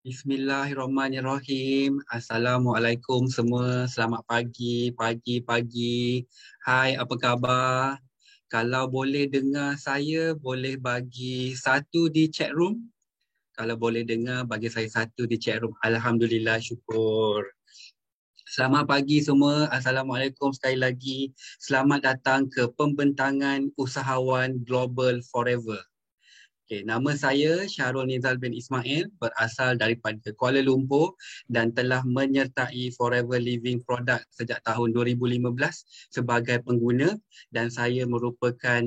Bismillahirrahmanirrahim. Assalamualaikum semua. Selamat pagi, pagi. Hai, apa khabar? Kalau boleh dengar saya, boleh bagi satu di chat room. Kalau boleh dengar, bagi saya satu di chat room. Alhamdulillah, syukur. Selamat pagi semua. Assalamualaikum sekali lagi. Selamat datang ke Pembentangan Usahawan Global Forever. Okay, nama saya Syahrul Nizal bin Ismail, berasal daripada Kuala Lumpur dan telah menyertai Forever Living Product sejak tahun 2015 sebagai pengguna, dan saya merupakan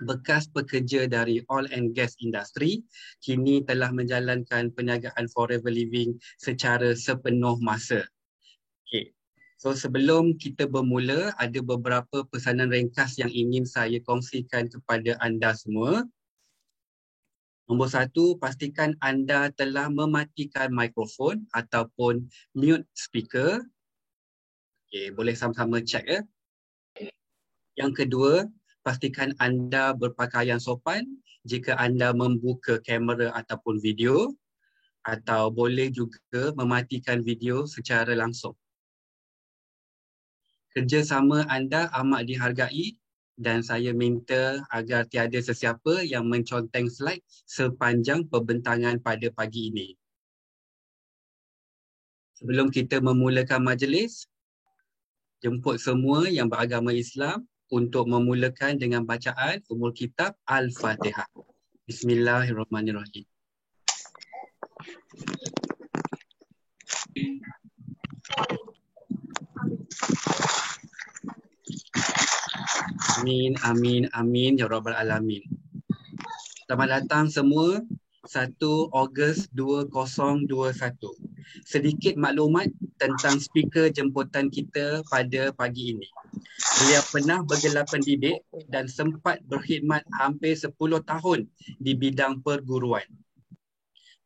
bekas pekerja dari oil and gas industry. Kini telah menjalankan perniagaan Forever Living secara sepenuh masa. Okay. So sebelum kita bermula, ada beberapa pesanan ringkas yang ingin saya kongsikan kepada anda semua. Nombor satu, pastikan anda telah mematikan mikrofon ataupun mute speaker. Okay, boleh sama-sama check ya. Yang kedua, pastikan anda berpakaian sopan jika anda membuka kamera ataupun video, atau boleh juga mematikan video secara langsung. Kerjasama anda amat dihargai dan saya minta agar tiada sesiapa yang menconteng slide sepanjang pembentangan pada pagi ini. Sebelum kita memulakan majlis, jemput semua yang beragama Islam untuk memulakan dengan bacaan Ummul Kitab Al-Fatihah. Bismillahirrahmanirrahim. Amin, amin, amin, ya Rabbal Alamin. Selamat datang semua, 1 Ogos 2021. Sedikit maklumat tentang speaker jemputan kita pada pagi ini. Beliau pernah bergelar pendidik dan sempat berkhidmat hampir 10 tahun di bidang perguruan.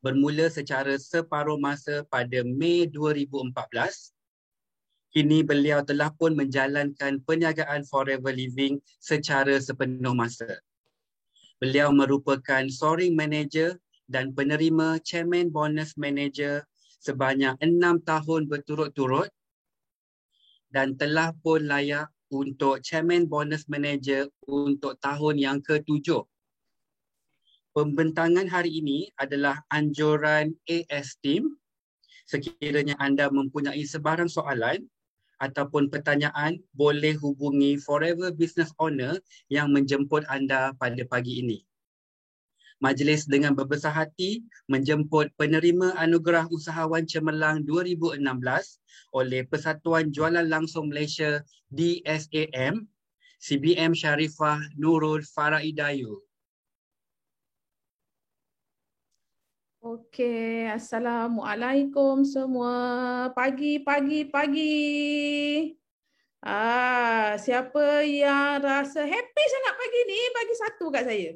Bermula secara separuh masa pada Mei 2014, kini beliau telah pun menjalankan perniagaan Forever Living secara sepenuh masa. Beliau merupakan soaring manager dan penerima chairman bonus manager sebanyak 6 tahun berturut-turut dan telah pun layak untuk chairman bonus manager untuk tahun yang ke-7. Pembentangan hari ini adalah anjuran AS Team. Sekiranya anda mempunyai sebarang soalan ataupun pertanyaan, boleh hubungi Forever Business Owner yang menjemput anda pada pagi ini. Majlis dengan berbesar hati menjemput penerima Anugerah Usahawan Cemerlang 2016 oleh Persatuan Jualan Langsung Malaysia DSAM, CBM Sharifah Nurul Faraidayu. Okey, Assalamualaikum semua. Pagi. Siapa yang rasa happy sangat pagi ni, bagi satu kat saya.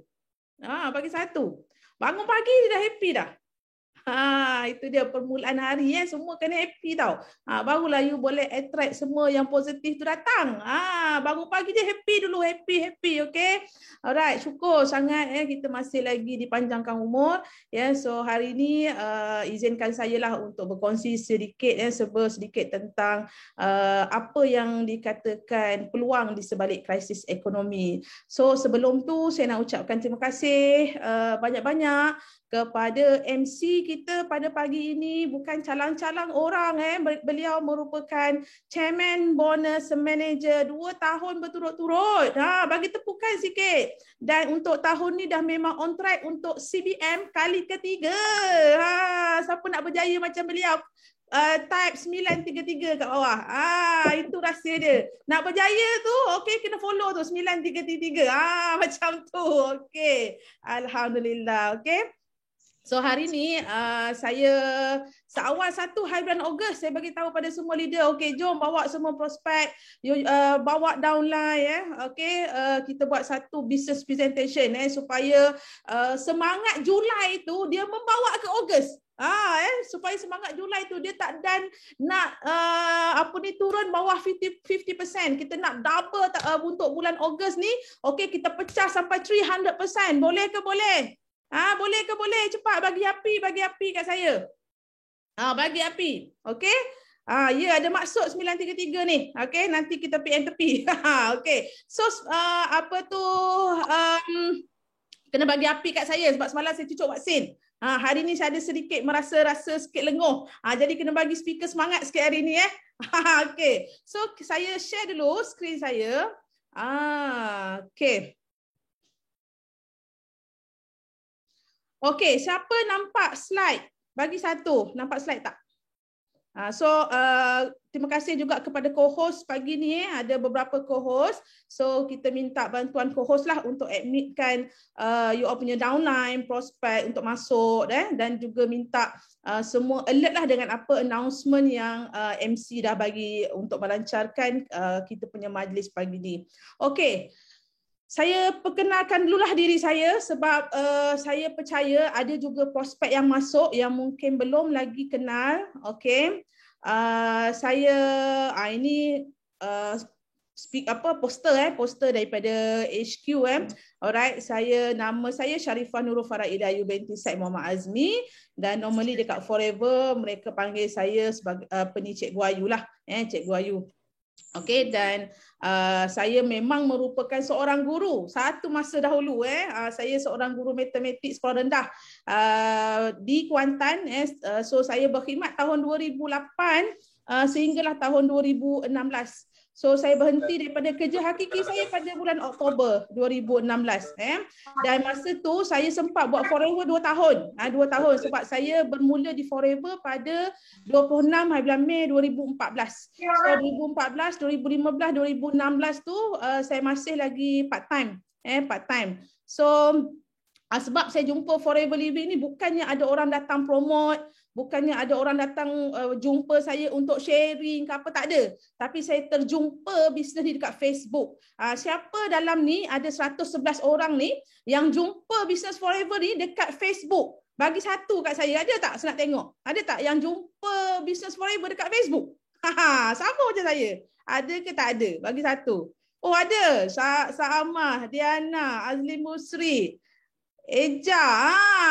Bagi satu. Bangun pagi dah happy dah. Itu dia permulaan hari semua kena happy tau. Barulah you boleh attract semua yang positif tu datang. Bangun pagi dia happy dulu, happy, okey. Alright, syukur sangat kita masih lagi dipanjangkan umur. So hari ni izinkan saya lah untuk berkongsi sedikit sedikit tentang apa yang dikatakan peluang di sebalik krisis ekonomi. So sebelum tu saya nak ucapkan terima kasih banyak-banyak kepada MC kita pada pagi ini. Bukan calang-calang orang. Beliau merupakan chairman bonus manager 2 tahun berturut-turut. Bagi tepukan sikit. Dan untuk tahun ni dah memang on track untuk CBM kali ketiga. Siapa nak berjaya macam beliau? Type 933 kat bawah. Itu rahsia dia. Nak berjaya tu, okey, kena follow tu 933. Macam tu. Okey. Alhamdulillah. Okey. So hari ni saya seawal 1 hari bulan Ogos saya bagi tahu pada semua leader, okey, jom bawa semua prospek, bawa downline okey, kita buat satu business presentation supaya semangat Julai tu dia membawa ke Ogos. Supaya semangat Julai tu dia tak dan nak turun bawah 50%. Kita nak double untuk bulan Ogos ni. Okey, kita pecah sampai 300%. Boleh ke boleh? Boleh ke boleh? Cepat bagi api kat saya. Bagi api. Okey. Ya ada maksud 933 ni. Okey, nanti kita tepi. Okey. So apa tu kena bagi api kat saya sebab semalam saya cucuk vaksin. Hari ni saya ada sedikit rasa sikit lenguh. Jadi kena bagi speaker semangat sikit hari ni Okey. So saya share dulu skrin saya. Okey. Okey, siapa nampak slide? Bagi satu. Nampak slide tak? Terima kasih juga kepada co-host pagi ni. Ada beberapa co-host. So, kita minta bantuan co-host lah untuk admitkan you all punya downline, prospek untuk masuk. Dan juga minta semua alert lah dengan apa announcement yang MC dah bagi untuk melancarkan kita punya majlis pagi ni. Okey. Saya perkenalkan dululah diri saya sebab saya percaya ada juga prospek yang masuk yang mungkin belum lagi kenal. Okey. Saya ini poster daripada HQ Alright, nama saya Sharifah Nurul Faraidah Ayu binti Said Muhammad Azmi dan normally dekat Forever mereka panggil saya sebagai ni Cikgu Ayu lah, Cikgu Ayu. Okey, dan saya memang merupakan seorang guru. Satu masa dahulu saya seorang guru matematik sekolah rendah di Kuantan. So saya berkhidmat tahun 2008 sehinggalah tahun 2016. So saya berhenti daripada kerja hakiki saya pada bulan Oktober 2016. Dan masa tu saya sempat buat Forever 2 tahun. 2 tahun sebab saya bermula di Forever pada 26 bulan Mei 2014. So 2014, 2015, 2016 tu saya masih lagi part time. Part time. So sebab saya jumpa Forever Living ni bukannya ada orang datang promote, bukannya ada orang datang jumpa saya untuk sharing ke apa, tak ada. Tapi saya terjumpa bisnes ni dekat Facebook. Siapa dalam ni ada 111 orang ni yang jumpa bisnes Forever ni dekat Facebook? Bagi satu kat saya, ada tak? Saya nak tengok. Ada tak yang jumpa bisnes Forever dekat Facebook? Sama macam saya. Ada ke tak ada? Bagi satu. Oh ada. Sa'amah, Diana, Azli Musri, Eja.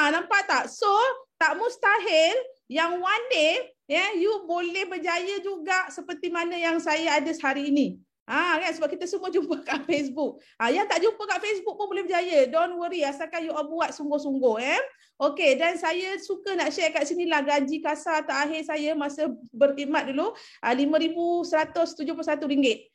Nampak tak? So, tak mustahil yang one day you boleh berjaya juga seperti mana yang saya ada hari ini. Kan sebab kita semua jumpa kat Facebook. Yang tak jumpa kat Facebook pun boleh berjaya. Don't worry, asalkan you all buat sungguh-sungguh Okey, dan saya suka nak share kat sini lah gaji kasar terakhir saya masa berkhidmat dulu RM5,171.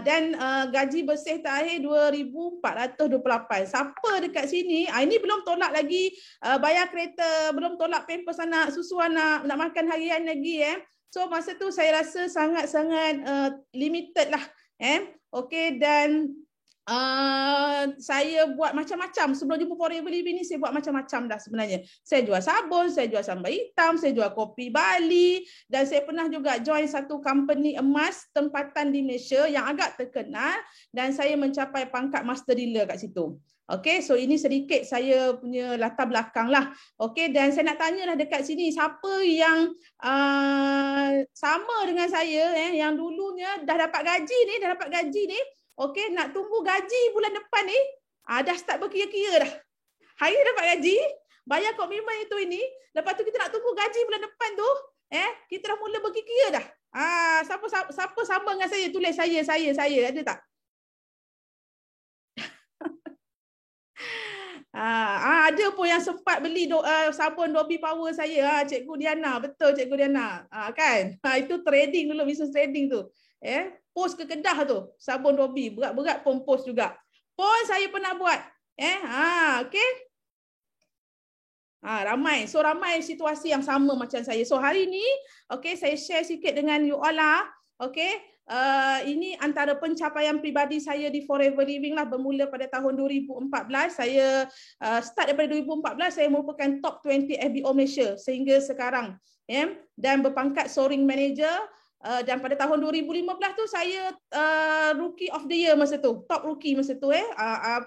Dan gaji bersih terakhir 2,428. Siapa dekat sini, ini belum tolak lagi bayar kereta, belum tolak pampers anak, susu anak, nak makan harian lagi So masa tu saya rasa sangat-sangat limited lah Okey, dan saya buat macam-macam. Sebelum jumpa Forever Living ni, saya buat macam-macam dah sebenarnya. Saya jual sabun, saya jual sambal hitam, saya jual kopi Bali, dan saya pernah juga join satu company emas tempatan di Malaysia yang agak terkenal, dan saya mencapai pangkat master dealer kat situ. Okey, so ini sedikit saya punya latar belakang lah. Okey, dan saya nak tanyalah dekat sini, siapa yang sama dengan saya yang dulunya dah dapat gaji ni, okey, nak tunggu gaji bulan depan ni, dah start berkira-kira dah. Hari ni dapat gaji, bayar komitmen itu ini, lepas tu kita nak tunggu gaji bulan depan tu, kita dah mula berkira-kira dah. Siapa sama dengan saya? Tulis saya, ada tak? Ada pun yang sempat beli sabun Dobby Power saya, Cikgu Diana. Betul, Cikgu Diana. Kan? Itu trading dulu, business trading tu. Post ke Kedah tu, sabun Dobby. Berat-berat pun post juga. Pun saya pernah buat. Okey. Ramai. So, ramai situasi yang sama macam saya. So, hari ni, okey, saya share sikit dengan you all lah. Okey. Ini antara pencapaian peribadi saya di Forever Living lah, bermula pada tahun 2014. Saya start daripada 2014, saya merupakan top 20 FBO Malaysia sehingga sekarang. Dan berpangkat soaring manager. Dan pada tahun 2015 tu saya rookie of the year masa tu, top rookie masa tu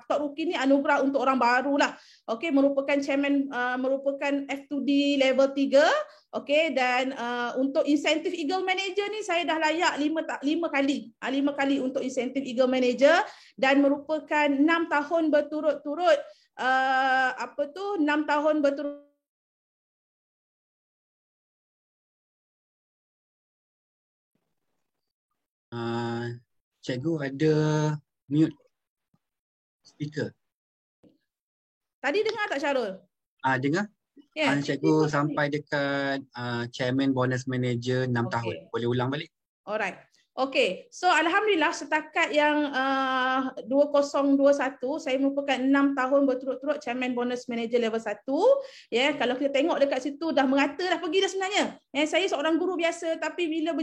top rookie ni anugerah untuk orang baru lah. Okey, merupakan chairman, merupakan F2D level 3. Okey, dan untuk insentif Eagle Manager ni saya dah layak 5 kali untuk insentif Eagle Manager, dan merupakan 6 tahun berturut-turut 6 tahun berturut Cikgu ada mute speaker. Tadi dengar tak Syarul? Dengar? Ya. Cikgu sampai dekat Chairman Bonus Manager 6 tahun. Boleh ulang balik? Alright. Okay, so Alhamdulillah setakat yang 2021 saya merupakan 6 tahun berturut-turut Chairman Bonus Manager level 1. Ya, kalau kita tengok dekat situ dah merata dah pergi dah sebenarnya. Saya seorang guru biasa tapi bila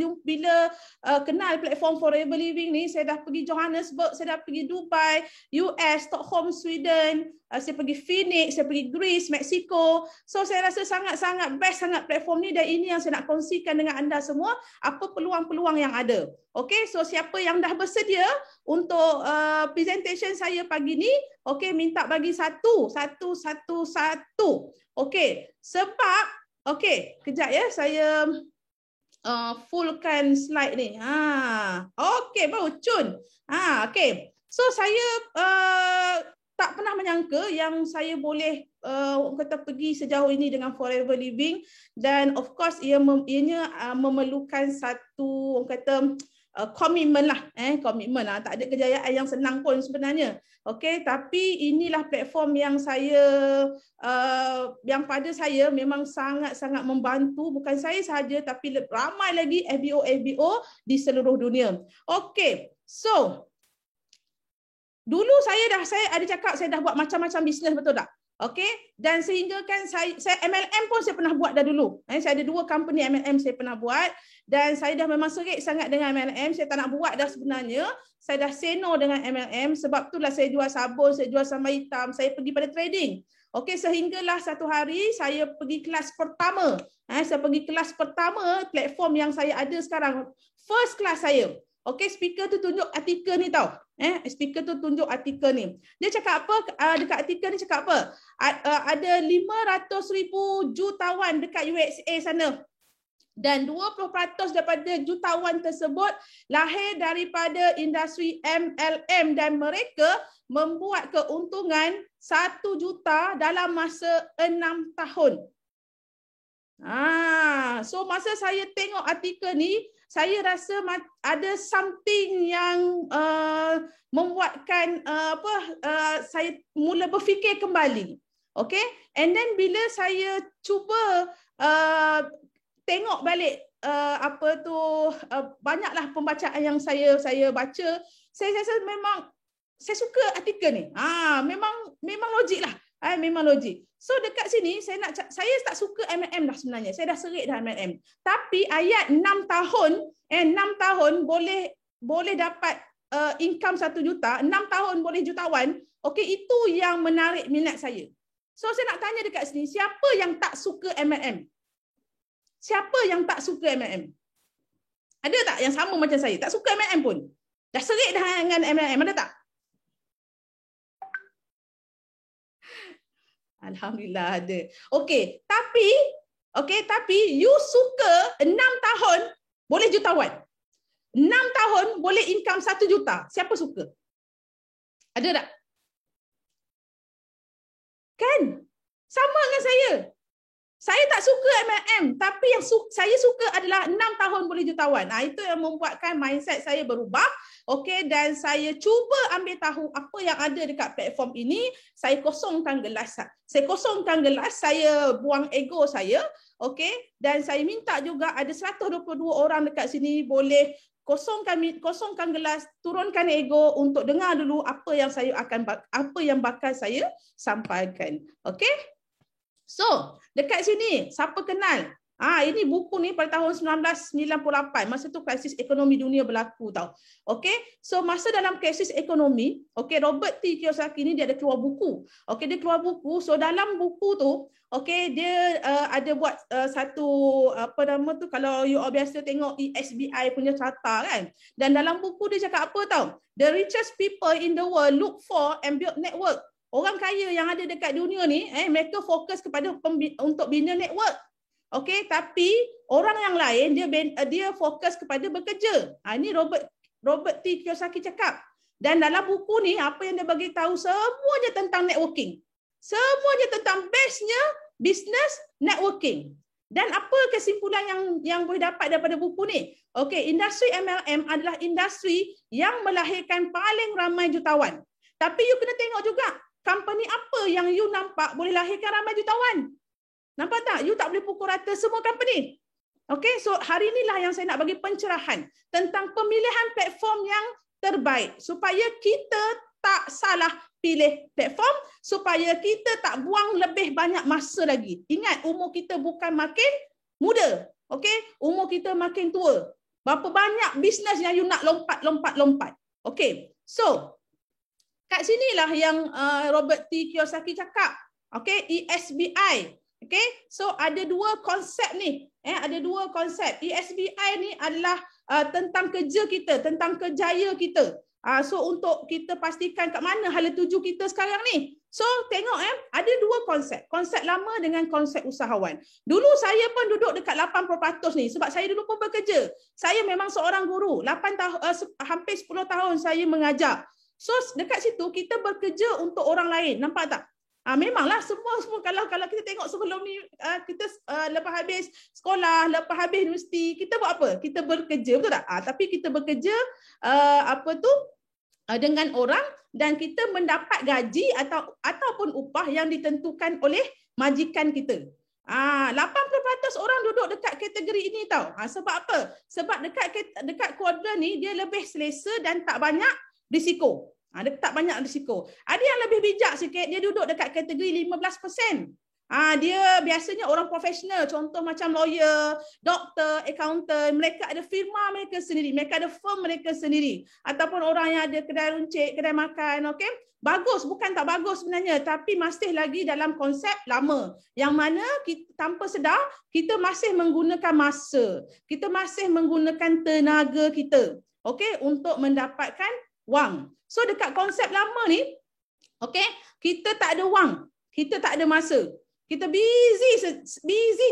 kenal platform Forever Living ni, saya dah pergi Johannesburg, saya dah pergi Dubai, US, Stockholm, Sweden, saya pergi Phoenix, saya pergi Greece, Mexico. So saya rasa sangat-sangat best sangat platform ni, dan ini yang saya nak kongsikan dengan anda semua apa peluang-peluang yang ada. Okey, so siapa yang dah bersedia untuk presentation saya pagi ni, okey, minta bagi satu. Okey, sebab okey, kejap ya, saya fullkan slide ni. Okey, baru cun. Okey. So saya tak pernah menyangka yang saya boleh kata pergi sejauh ini dengan Forever Living, dan of course ianya memerlukan satu orang kata komitmen lah, komitmen lah. Tak ada kejayaan yang senang pun sebenarnya. Okey, tapi inilah platform yang yang pada saya memang sangat-sangat membantu, bukan saya sahaja tapi ramai lagi FBO di seluruh dunia. Okey, so dulu saya ada cakap saya dah buat macam-macam bisnes, betul tak? Okey, dan sehingga kan saya MLM pun saya pernah buat dah dulu. Saya ada 2 company MLM saya pernah buat, dan saya dah memang serik sangat dengan MLM. Saya tak nak buat dah sebenarnya. Saya dah say no dengan MLM, sebab itulah saya jual sabun, saya jual sambal hitam, saya pergi pada trading. Okey, sehinggalah satu hari saya pergi kelas pertama. Saya pergi kelas pertama platform yang saya ada sekarang. First class saya. Okey, speaker tu tunjuk artikel ni tau. Speaker tu tunjuk artikel ni. Dia cakap apa? Dekat artikel ni cakap apa? Ada 500,000 jutawan dekat USA sana. Dan 20% daripada jutawan tersebut lahir daripada industri MLM, dan mereka membuat keuntungan 1 juta dalam masa 6 tahun. So masa saya tengok artikel ni, saya rasa ada something yang membuatkan saya mula berfikir kembali. Okay, and then bila saya cuba tengok balik banyaklah pembacaan yang saya baca, saya rasa memang saya suka artikel ni. Memang logik lah. Memang logik. So dekat sini saya tak suka MLM dah sebenarnya. Saya dah serik dah MLM. Tapi ayat 6 tahun boleh dapat income 1 juta, 6 tahun boleh jutawan. Okey, itu yang menarik minat saya. So saya nak tanya dekat sini, siapa yang tak suka MLM? Siapa yang tak suka MLM? Ada tak yang sama macam saya? Tak suka MLM pun? Dah serik dah dengan MLM, ada tak? Alhamdulillah ada. Okey, tapi you suka 6 tahun boleh jutawan. 6 tahun boleh income 1 juta. Siapa suka? Ada tak? Kan? Sama dengan saya. Saya tak suka MLM, tapi yang saya suka adalah 6 tahun boleh jutawan. Itu yang membuatkan mindset saya berubah. Okey, dan saya cuba ambil tahu apa yang ada dekat platform ini. Saya kosongkan gelas. Saya buang ego saya. Okey, dan saya minta juga ada 122 orang dekat sini boleh kosongkan gelas, turunkan ego untuk dengar dulu apa yang bakal saya sampaikan. Okey? So, dekat sini, siapa kenal? Ini buku ni pada tahun 1998. Masa tu krisis ekonomi dunia berlaku tau. Okey, so masa dalam krisis ekonomi, okey, Robert T. Kiyosaki ni dia ada keluar buku. Okey, dia keluar buku. So dalam buku tu, okey, dia ada buat satu kalau you all biasa tengok SBI punya carta kan. Dan dalam buku dia cakap apa tau? The richest people in the world look for and build network. Orang kaya yang ada dekat dunia ni, mereka fokus kepada untuk bina network. Okey, tapi orang yang lain dia fokus kepada bekerja. Ini Robert T. Kiyosaki cakap. Dan dalam buku ni apa yang dia bagi tahu semuanya tentang networking. Semuanya tentang bestnya business networking. Dan apa kesimpulan yang boleh dapat daripada buku ni? Okey, industri MLM adalah industri yang melahirkan paling ramai jutawan. Tapi you kena tengok juga, company apa yang you nampak boleh lahirkan ramai jutawan. Nampak tak? You tak boleh pukul rata semua company. Okey, so hari inilah yang saya nak bagi pencerahan tentang pemilihan platform yang terbaik supaya kita tak salah pilih platform, supaya kita tak buang lebih banyak masa lagi. Ingat, umur kita bukan makin muda. Okey, umur kita makin tua. Berapa banyak bisnes yang you nak lompat. Okey, so kat sinilah yang Robert T. Kiyosaki cakap. Okey, ESBI. Okey, so ada dua konsep ni. Ada dua konsep. ESBI ni adalah tentang kerja kita, tentang kejaya kita. So untuk kita pastikan kat mana hala tuju kita sekarang ni. So tengok ada dua konsep. Konsep lama dengan konsep usahawan. Dulu saya pun duduk dekat 80% ni sebab saya dulu pun bekerja. Saya memang seorang guru. Hampir 10 tahun saya mengajar. So dekat situ kita bekerja untuk orang lain. Nampak tak? Memanglah semua kalau kita tengok sebelum ni kita lepas habis sekolah, lepas habis universiti, kita buat apa? Kita bekerja, betul tak? Tapi kita bekerja dengan orang dan kita mendapat gaji ataupun upah yang ditentukan oleh majikan kita. 80% orang duduk dekat kategori ini tau. Sebab apa? Sebab dekat kuadran ni dia lebih selesa dan tak banyak risiko. Tak banyak risiko. Ada yang lebih bijak sikit, dia duduk dekat kategori 15%. Dia biasanya orang profesional, contoh macam lawyer, doktor, accountant, mereka ada firma mereka sendiri, mereka ada firm mereka sendiri. Ataupun orang yang ada kedai runcit, kedai makan, okey? Bagus, bukan tak bagus sebenarnya, tapi masih lagi dalam konsep lama. Yang mana kita, tanpa sedar, kita masih menggunakan masa. Kita masih menggunakan tenaga kita, okey, untuk mendapatkan wang. So dekat konsep lama ni, okey, kita tak ada wang, kita tak ada masa. Kita busy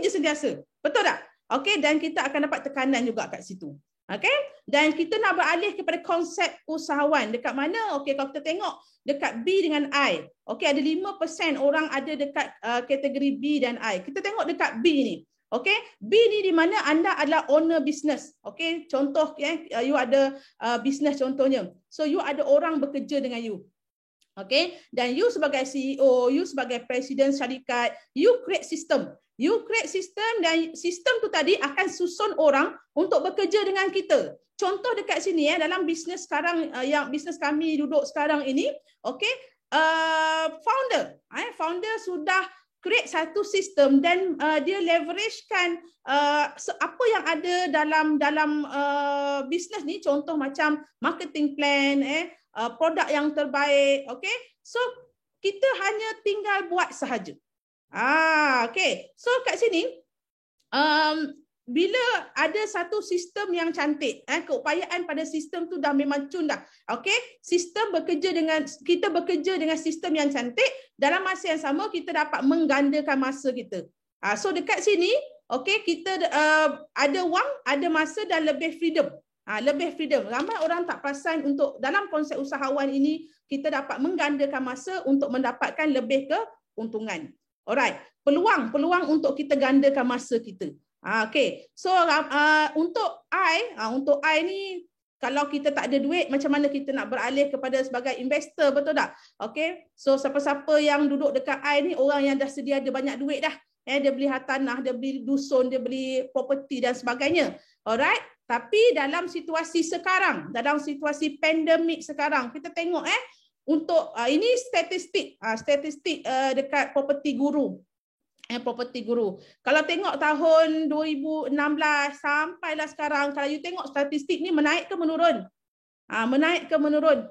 je sentiasa. Betul tak? Okey, dan kita akan dapat tekanan juga kat situ. Okey? Dan kita nak beralih kepada konsep usahawan. Dekat mana? Okey, kalau kita tengok dekat B dengan I. Okey, ada 5% orang ada dekat kategori B dan I. Kita tengok dekat B ni. Okey, B ni di mana anda adalah owner business. Okey, contoh you ada business contohnya. So you ada orang bekerja dengan you. Okey, dan you sebagai CEO, you sebagai presiden syarikat, you create system. You create system dan sistem tu tadi akan susun orang untuk bekerja dengan kita. Contoh dekat sini dalam bisnes sekarang yang bisnes kami duduk sekarang ini, okey, founder sudah create satu sistem dan dia leveragekan apa yang ada dalam bisnes ni, contoh macam marketing plan, produk yang terbaik, okey. So kita hanya tinggal buat sahaja. Okey. So kat sini bila ada satu sistem yang cantik, keupayaan pada sistem tu dah memang cun dah. Okey, kita bekerja dengan sistem yang cantik, dalam masa yang sama kita dapat menggandakan masa kita. So dekat sini, okey, kita ada wang, ada masa dan lebih freedom. Lebih freedom. Ramai orang tak perasan untuk dalam konsep usahawan ini kita dapat menggandakan masa untuk mendapatkan lebih keuntungan. Alright, peluang untuk kita gandakan masa kita. Okay, so untuk I ni, kalau kita tak ada duit, macam mana kita nak beralih kepada sebagai investor, betul tak? Okay, so siapa-siapa yang duduk dekat I ni, orang yang dah sedia ada banyak duit dah. Dia beli hartanah, dia beli dusun, dia beli property dan sebagainya. Alright, tapi dalam situasi sekarang, dalam situasi pandemik sekarang, kita tengok untuk ini statistik dekat property guru. Kalau tengok tahun 2016 sampailah sekarang, kalau you tengok statistik ni menaik ke menurun? Menaik ke menurun?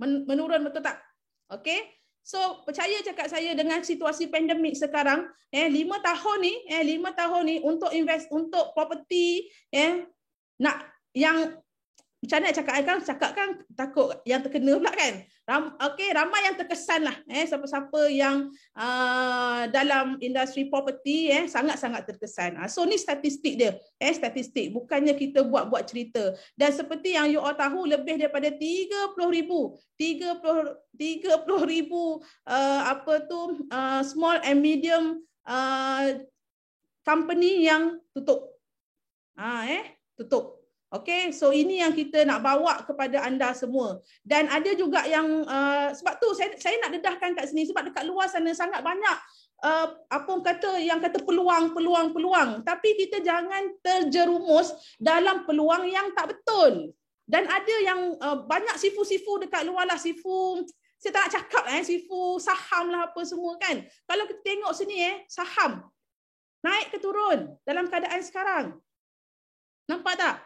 Menurun, betul tak? Okey. So percaya cakap saya dengan situasi pandemik sekarang, 5 tahun ni untuk invest untuk property, nak yang macam mana cakap kan takut yang terkena pula kan. Okey, ramai yang terkesan lah, siapa-siapa yang dalam industri property sangat-sangat terkesan. So ni statistik dia, statistik, bukannya kita buat-buat cerita. Dan seperti yang you all tahu, lebih daripada 30,000 small and medium company yang tutup. Tutup. Okay, so ini yang kita nak bawa kepada anda semua. Dan ada juga yang, sebab tu saya nak dedahkan kat sini, sebab dekat luar sana sangat banyak yang kata peluang. Tapi kita jangan terjerumus dalam peluang yang tak betul. Dan ada yang banyak sifu-sifu dekat luar lah, sifu, saya tak nak cakap sifu saham lah apa semua kan. Kalau kita tengok sini saham naik ke turun dalam keadaan sekarang. Nampak tak?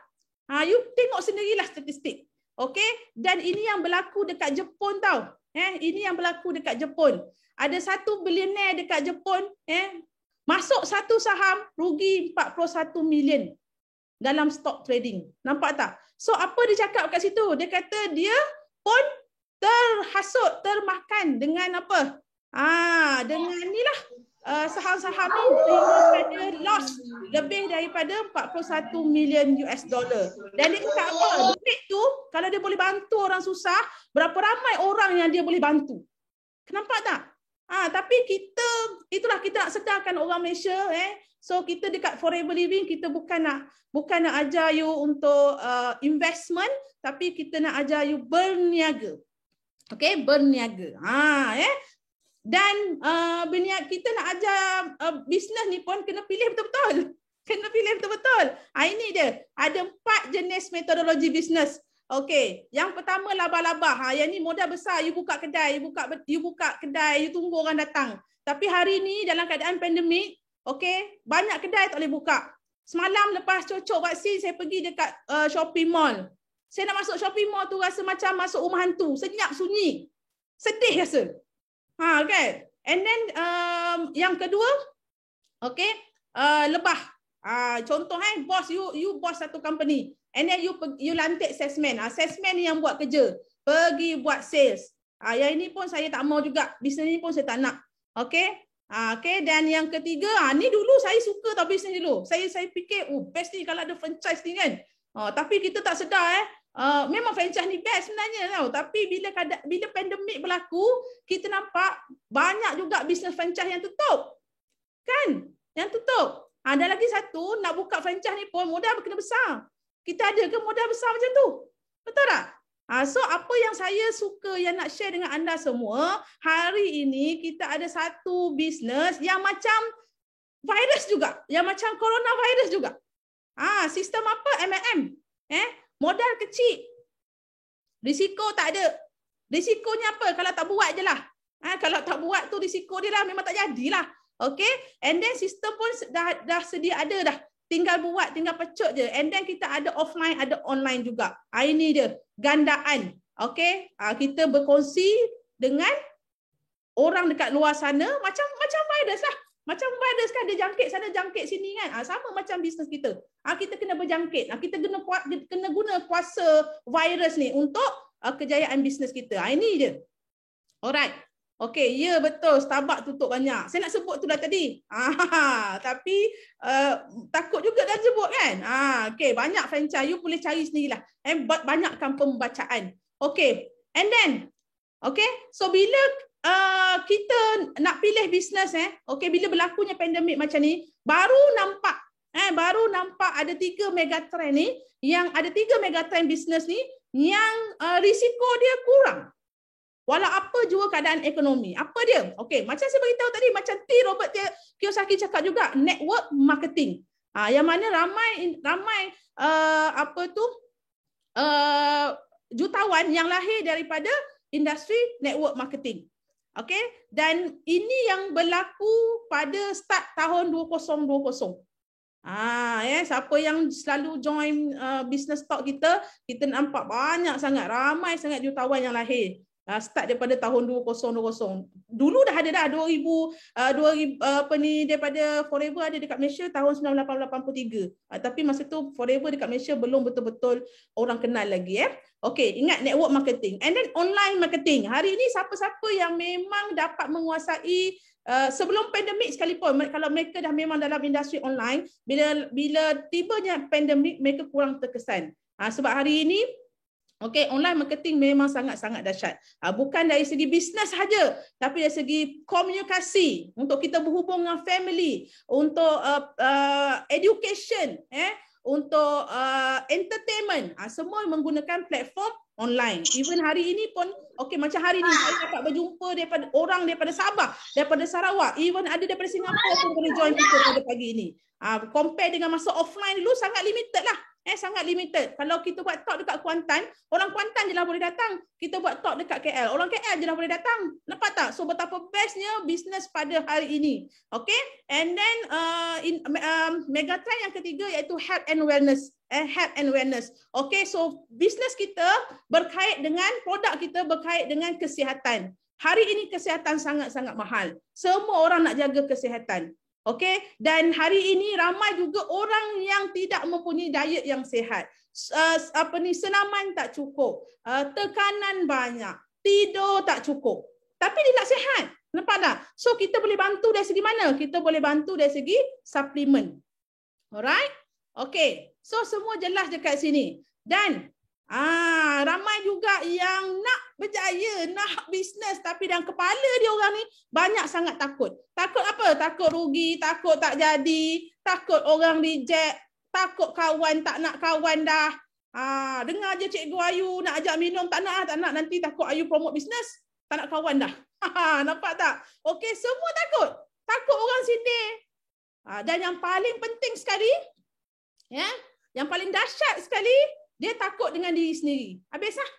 You tengok sendirilah statistik. Okay? Dan ini yang berlaku dekat Jepun tau. Ini yang berlaku dekat Jepun. Ada satu bilioner dekat Jepun, masuk satu saham rugi 41 million dalam stock trading. Nampak tak? So apa dia cakap kat situ? Dia kata dia pun terhasut, termakan dengan apa? Dengan inilah saham-saham ni ada loss lebih daripada 41 million US dollar. Dan dia cakap apa? Duit tu kalau dia boleh bantu orang susah, berapa ramai orang yang dia boleh bantu. Nampak tak? Tapi itulah kita nak sedarkan orang Malaysia. So kita dekat Forever Living, kita bukan nak ajar you untuk investment, tapi kita nak ajar you berniaga. Okay, berniaga. Dan kita nak ajar bisnes ni pun kena pilih betul-betul. Kena pilih betul-betul. Ini dia. Ada 4 jenis metodologi bisnes. Okey, yang pertama laba-laba. Yang ni modal besar, you buka kedai, you tunggu orang datang. Tapi hari ni dalam keadaan pandemik, okey, banyak kedai tak boleh buka. Semalam lepas cocok vaksin, saya pergi dekat shopping mall. Saya nak masuk shopping mall tu rasa macam masuk rumah hantu, senyap sunyi. Sedih rasa. Kan? And then yang kedua, okey, lebah. Contoh bos you bos satu company. And then you lantik salesman. Salesman ni yang buat kerja. Pergi buat sales. Yang ini pun saya tak mau juga. Bisnes ni pun saya tak nak. Okey? Okay. Dan yang ketiga, ni dulu saya suka tau bisnes dulu. Saya fikir, best ni kalau ada franchise ni kan. Tapi kita tak sedar memang franchise ni best sebenarnya tau. Tapi bila pandemik berlaku, kita nampak banyak juga bisnes franchise yang tutup. Kan? Yang tutup. Ada lagi satu, nak buka franchise ni pun modal kena besar. Kita ada ke modal besar macam tu? Betul tak? So apa yang saya suka yang nak share dengan anda semua, hari ini kita ada satu bisnes yang macam virus juga, yang macam coronavirus juga. Sistem apa? MLM. Modal kecil. Risiko tak ada. Risikonya apa? Kalau tak buat je lah. Kalau tak buat tu risiko dia dah memang tak jadilah. Okay? And then sistem pun dah sedia ada dah. Tinggal buat, tinggal pecut je. And then kita ada offline, ada online juga. Ini dia, gandaan. Okay? Kita berkongsi dengan orang dekat luar sana, macam virus lah. Macam virus kan, dia jangkit sana, jangkit sini kan. Sama macam bisnes kita. Kita kena berjangkit. Kita kena guna kuasa virus ni untuk kejayaan bisnes kita. Ini je. Alright. Okey, ya betul. Starbucks tutup banyak. Saya nak sebut tu dah tadi. Tapi takut juga dah sebut kan. Okey, banyak franchise. You boleh cari sendirilah. Banyakkan pembacaan. Okey, and then, okey, so bila kita nak pilih bisnes, okey, bila berlakunya pandemik macam ni, baru nampak ada 3 megatrend ni, yang ada 3 megatrend bisnes ni yang risiko dia kurang. Walau apa jua keadaan ekonomi. Apa dia? Okey, macam saya beritahu tadi, macam Robert Kiyosaki cakap juga, network marketing. Yang mana ramai jutawan yang lahir daripada industri network marketing. Okey, dan ini yang berlaku pada start tahun 2020. Siapa yang selalu join business talk kita nampak banyak sangat, ramai sangat jutawan yang lahir. Start daripada tahun 2020. Dulu dah ada 2000 daripada Forever ada dekat Malaysia tahun 1983. Tapi masa tu Forever dekat Malaysia belum betul-betul orang kenal lagi. Okey, ingat network marketing. And then online marketing. Hari ini siapa-siapa yang memang dapat menguasai sebelum pandemik sekalipun, kalau mereka dah memang dalam industri online, bila tibanya pandemik mereka kurang terkesan. Sebab hari ini Okey, online marketing memang sangat-sangat dahsyat. Bukan dari segi bisnes saja, tapi dari segi komunikasi, untuk kita berhubung dengan family, untuk education, untuk entertainment, semua menggunakan platform online. Even hari ini pun, okey, macam hari ni saya dapat berjumpa daripada orang daripada Sabah, daripada Sarawak, even ada daripada Singapura pun boleh join kita pada pagi ini. Compare dengan masa offline dulu sangat limited lah. Sangat limited. Kalau kita buat talk dekat Kuantan, orang Kuantan je lah boleh datang. Kita buat talk dekat KL, orang KL je lah boleh datang. Nampak tak? So betapa bestnya bisnes pada hari ini. Okay? And then megatrend yang ketiga iaitu health and wellness. Health and wellness. Okay, so bisnes kita berkait dengan, produk kita berkait dengan kesihatan. Hari ini kesihatan sangat-sangat mahal. Semua orang nak jaga kesihatan. Okey, dan hari ini ramai juga orang yang tidak mempunyai diet yang sihat. Senaman tak cukup, tekanan banyak, tidur tak cukup. Tapi dia nak sihat. Nampak tak? So kita boleh bantu dari segi mana? Kita boleh bantu dari segi suplemen. Alright? Okey. So semua jelas dekat sini. Dan ramai juga yang nak berjaya, nak bisnes, tapi dalam kepala dia orang ni banyak sangat takut. Takut apa? Takut rugi, takut tak jadi, takut orang reject, takut kawan tak nak kawan dah. Dengar je Cikgu Ayu nak ajak minum, tak nak, nanti takut Ayu promote bisnes, tak nak kawan dah. Nampak tak? Okey, semua takut. Takut orang sindir. Dan yang paling penting sekali, yang paling dahsyat sekali, dia takut dengan diri sendiri. Habislah.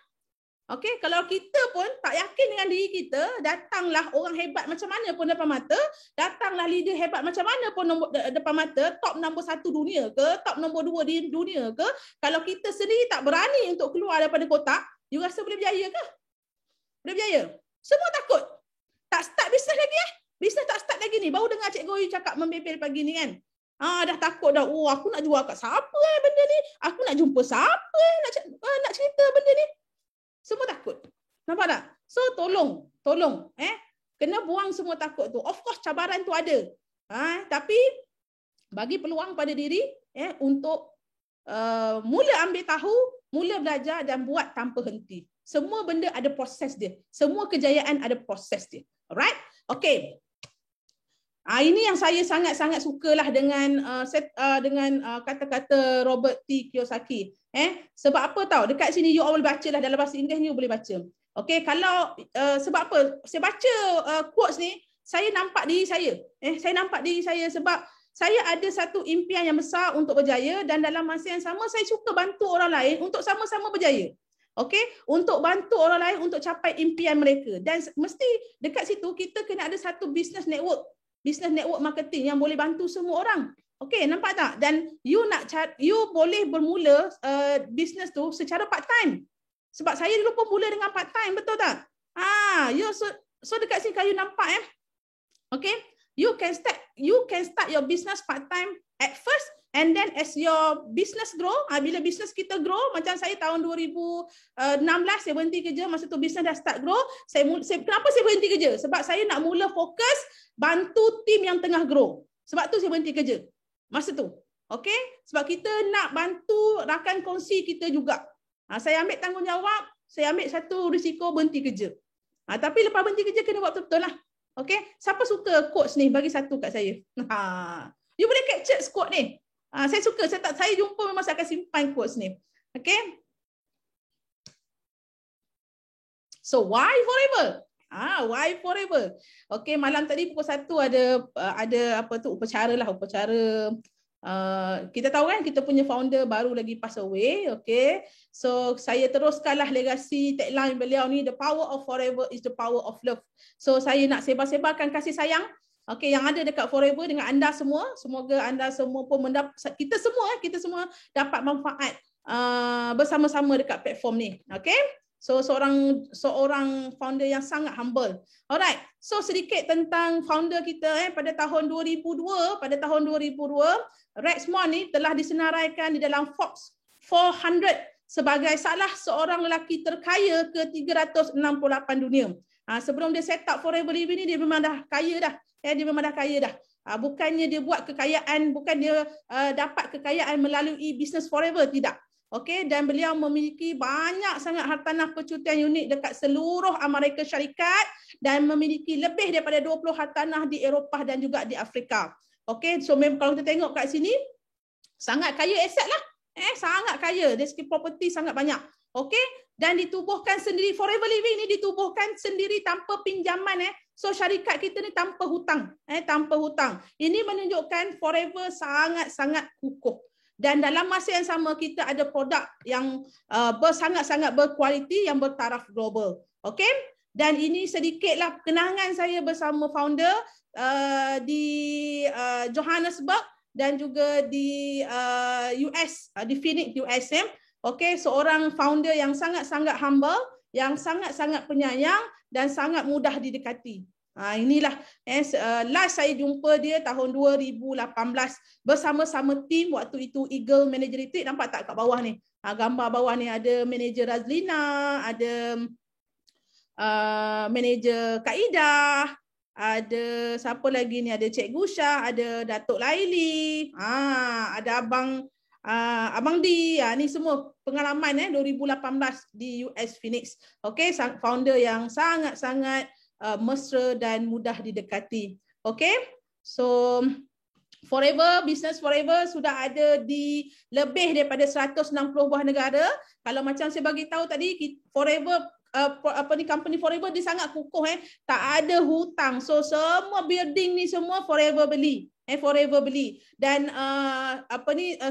Okey, kalau kita pun tak yakin dengan diri kita, datanglah orang hebat macam mana pun depan mata, datanglah leader hebat macam mana pun depan mata, top nombor 1 dunia ke, top nombor 2 di dunia ke, kalau kita sendiri tak berani untuk keluar daripada kotak, you rasa boleh berjaya ke? Boleh berjaya? Semua takut. Tak start bisnes lagi Bisnes tak start lagi ni. Baru dengar Cikgu Ayu cakap membebel pagi ni kan. Dah takut dah. Oh, aku nak jual kat siapa benda ni? Aku nak jumpa siapa nak cerita benda ni? Semua takut. Nampak tak? So tolong. Kena buang semua takut tu. Of course cabaran tu ada. Tapi bagi peluang pada diri untuk mula ambil tahu, mula belajar dan buat tanpa henti. Semua benda ada proses dia. Semua kejayaan ada proses dia. Alright? Okay. Ini yang saya sangat-sangat sukalah dengan kata-kata Robert T. Kiyosaki. Sebab apa tahu? Dekat sini you all boleh baca lah, dalam bahasa Inggeris you boleh baca. Okey, kalau sebab apa? Saya baca quotes ni, saya nampak diri saya. Saya nampak diri saya sebab saya ada satu impian yang besar untuk berjaya, dan dalam masa yang sama saya suka bantu orang lain untuk sama-sama berjaya. Okey, untuk bantu orang lain untuk capai impian mereka. Dan mesti dekat situ kita kena ada satu business network marketing yang boleh bantu semua orang. Okey, nampak tak? Dan you boleh bermula bisnes tu secara part time. Sebab saya dulu pun mula dengan part time, betul tak? So dekat sini kalau you nampak okey, you can start your business part time at first, and then as your business grow, bila business kita grow, macam saya tahun 2016 saya berhenti kerja, masa tu business dah start grow. Kenapa saya berhenti kerja? Sebab saya nak mula fokus bantu tim yang tengah grow. Sebab tu saya berhenti kerja masa tu. Okey? Sebab kita nak bantu rakan kongsi kita juga. Saya ambil tanggungjawab, saya ambil satu risiko berhenti kerja. Tapi lepas berhenti kerja kena buat betul-betul lah. Okey? Siapa suka quotes ni? Bagi satu kat saya. You boleh capture quote ni. Saya suka. Saya jumpa memang saya akan simpan quotes ni. Okey? So why forever? Why forever? Okey, malam tadi pukul 1 ada upacara. Kita tahu kan kita punya founder baru lagi pass away. Okey. So saya teruskanlah legasi tagline beliau ni, the power of forever is the power of love. So saya nak sebar-sebarkan kasih sayang yang ada dekat forever dengan anda semua. Semoga anda semua pun kita semua dapat manfaat bersama-sama dekat platform ni. Okey? So seorang founder yang sangat humble. Alright. So sedikit tentang founder kita pada tahun 2002, Rexmond ni telah disenaraikan di dalam Forbes 400 sebagai salah seorang lelaki terkaya ke-368 dunia. Sebelum dia set up Forever Living ni dia memang dah kaya dah. Bukannya dia buat kekayaan, bukan dia dapat kekayaan melalui business Forever, tidak. Okey, dan beliau memiliki banyak sangat hartanah percutian unik dekat seluruh Amerika Syarikat dan memiliki lebih daripada 20 hartanah di Eropah dan juga di Afrika. Okey, so kalau kita tengok kat sini sangat kaya aset lah. Sangat kaya, dari segi property sangat banyak. Okey, dan ditubuhkan sendiri, Forever Living ni ditubuhkan sendiri tanpa pinjaman. So syarikat kita ni tanpa hutang, tanpa hutang. Ini menunjukkan Forever sangat-sangat kukuh. Dan dalam masa yang sama kita ada produk yang sangat-sangat berkualiti yang bertaraf global. Okey? Dan ini sedikitlah kenangan saya bersama founder di Johannesburg dan juga di US, di Phoenix US. Okey, seorang founder yang sangat-sangat humble, yang sangat-sangat penyayang dan sangat mudah didekati. Inilah last saya jumpa dia tahun 2018 bersama-sama tim waktu itu Eagle Manager Retreat. Nampak tak kat bawah ni? Gambar bawah ni ada manager Razlina, ada manager Kak Ida, ada siapa lagi ni? Ada Cikgu Syah, ada Datuk Laili, ada Abang Di. Ni semua pengalaman 2018 di US Phoenix. Okey, founder yang sangat-sangat mesra dan mudah didekati. Okay, so Business Forever sudah ada di lebih daripada 160 buah negara. Kalau macam saya bagi tahu tadi, Forever company Forever dia sangat kukuh, tak ada hutang. So semua building ni semua Forever beli. Forever beli. Dan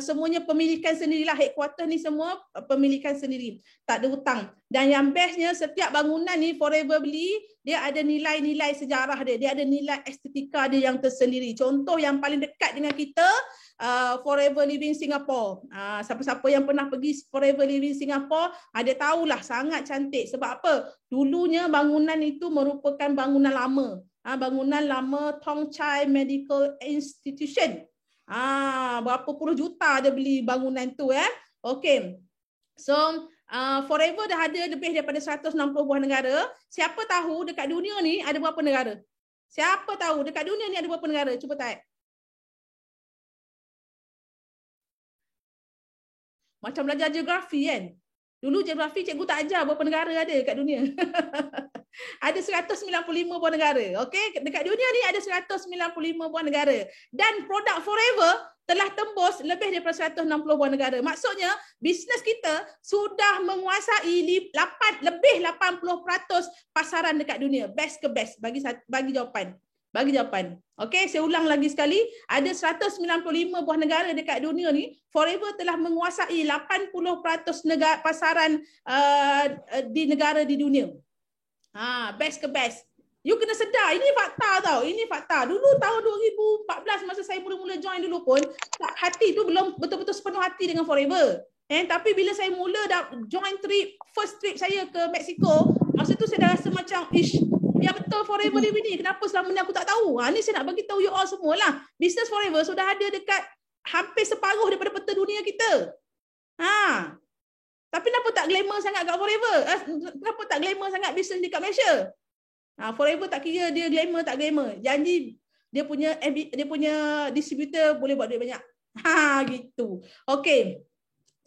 semuanya pemilikan sendirilah, headquarter ni semua pemilikan sendiri. Tak ada hutang. Dan yang bestnya setiap bangunan ni Forever beli, dia ada nilai-nilai sejarah dia. Dia ada nilai estetika dia yang tersendiri. Contoh yang paling dekat dengan kita, Forever Living Singapore. Siapa-siapa yang pernah pergi Forever Living Singapore, ada tahulah sangat cantik. Sebab apa? Dulunya bangunan itu merupakan bangunan lama. Bangunan lama Tong Chai Medical Institution. Berapa puluh juta dia beli bangunan tu. Okey. So Forever dah ada lebih daripada 160 buah negara. Siapa tahu dekat dunia ni ada berapa negara? Siapa tahu dekat dunia ni ada berapa negara? Cuba type. Macam belajar geografi kan? Dulu geografi cikgu tak ajar berapa negara ada dekat dunia. Ada 195 buah negara. Okey, dekat dunia ni ada 195 buah negara. Dan produk Forever telah tembus lebih daripada 160 buah negara. Maksudnya, bisnes kita sudah menguasai lebih 80% pasaran dekat dunia. Best ke best. Bagi jawapan. Bagi jawapan. Okey, saya ulang lagi sekali. Ada 195 buah negara dekat dunia ni. Forever telah menguasai 80% pasaran di negara di dunia. Best ke best. You kena sedar, ini fakta tau. Ini fakta. Dulu tahun 2014 masa saya mula-mula join dulu pun, hati tu belum betul-betul sepenuh hati dengan Forever. Tapi bila saya mula dah join first trip saya ke Mexico, masa tu saya dah rasa macam, ya betul Forever Living ni. Kenapa selama ni aku tak tahu? Ni saya nak bagi tahu you all semualah. Business Forever sudah ada dekat hampir separuh daripada peta dunia kita. Tapi kenapa tak glamour sangat kat Forever? Kenapa tak glamour sangat bisnes dekat Malaysia? Forever tak kira dia glamour tak glamour. Janji dia punya distributor boleh buat duit banyak. Gitu. Okey.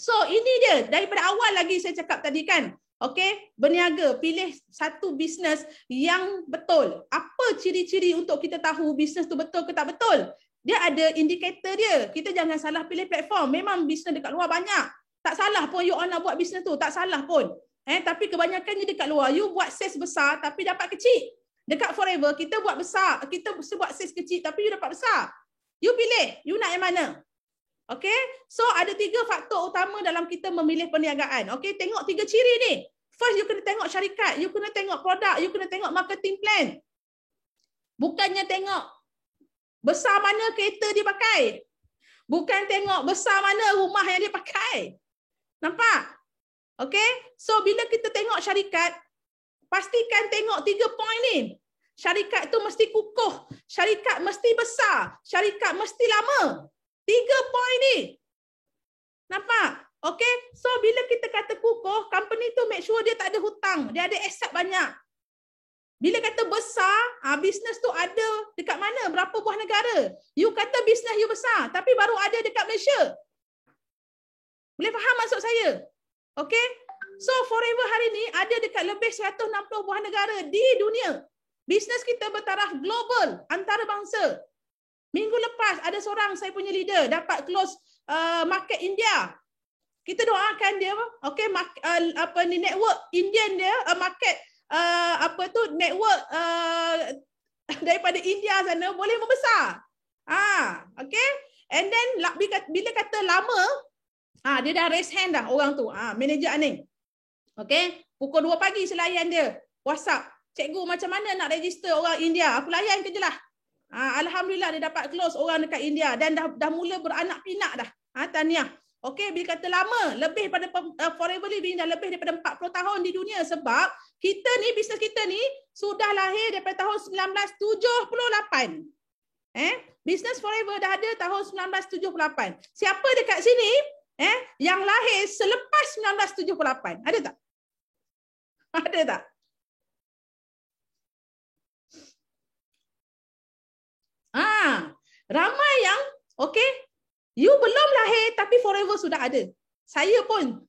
So ini dia daripada awal lagi saya cakap tadi kan. Okey, berniaga, pilih satu bisnes yang betul. Apa ciri-ciri untuk kita tahu bisnes tu betul ke tak betul? Dia ada indikator dia. Kita jangan salah pilih platform. Memang bisnes dekat luar banyak. Tak salah pun you all nak buat bisnes tu, tak salah pun. Tapi kebanyakannya dekat luar, you buat sales besar tapi dapat kecil. Dekat Forever, kita buat besar, kita buat sales kecil tapi you dapat besar. You pilih, you nak yang mana? Okay, so ada 3 faktor utama dalam kita memilih perniagaan. Okay, tengok 3 ciri ni. First, you kena tengok syarikat, you kena tengok produk, you kena tengok marketing plan. Bukannya tengok besar mana kereta dia pakai. Bukan tengok besar mana rumah yang dia pakai. Nampak? Okay? So, bila kita tengok syarikat, pastikan tengok 3 poin ni. Syarikat tu mesti kukuh. Syarikat mesti besar. Syarikat mesti lama. 3 poin ni. Nampak? Okay? So, bila kita kata kukuh, company tu make sure dia tak ada hutang. Dia ada aset banyak. Bila kata besar, bisnes tu ada dekat mana? Berapa buah negara? You kata bisnes you besar, tapi baru ada dekat Malaysia. Boleh faham maksud saya? Okay? So Forever hari ni ada dekat lebih 160 buah negara di dunia. Bisnes kita bertaraf global, antarabangsa. Minggu lepas ada seorang saya punya leader dapat close market India. Kita doakan dia, okay, network Indian dia, market network daripada India sana boleh membesar. Okay. And then bila kata lama, dia dah raise hand dah orang tu, manager Aning. Okay, pukul 2 pagi saya layan dia WhatsApp. Cikgu, macam mana nak register orang India? Aku layan ke je lah. Alhamdulillah dia dapat close orang dekat India dan dah mula beranak pinak dah. Tahniah. Okey, bila kata lama, lebih pada Forever Living dah lebih daripada 40 tahun di dunia sebab kita ni, bisnes kita ni sudah lahir daripada tahun 1978. Bisnes Forever dah ada tahun 1978. Siapa dekat sini yang lahir selepas 1978? Ada tak? Ada tak? Ramai yang you belum lahir tapi Forever sudah ada. Saya pun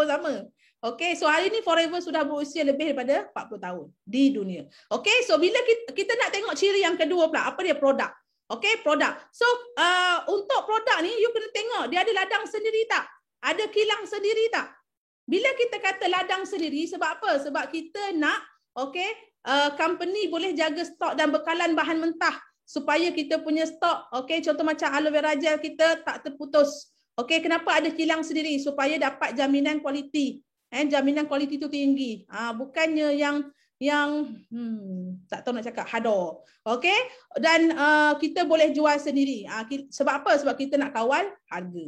sama. Okay, so hari ni Forever sudah berusia lebih daripada 40 tahun di dunia. Okay, so bila kita nak tengok ciri yang kedua pula, apa dia? Produk. Okay, produk. So untuk produk ni you kena tengok dia ada ladang sendiri tak? Ada kilang sendiri tak? Bila kita kata ladang sendiri, sebab apa? Sebab kita nak company boleh jaga stok dan bekalan bahan mentah supaya kita punya stok, contoh macam aloe vera gel kita tak terputus. Kenapa ada kilang sendiri? Supaya dapat jaminan kualiti. Jaminan kualiti itu tinggi. Bukannya yang tak tahu nak cakap hado. Dan kita boleh jual sendiri. Sebab apa? Sebab kita nak kawal harga.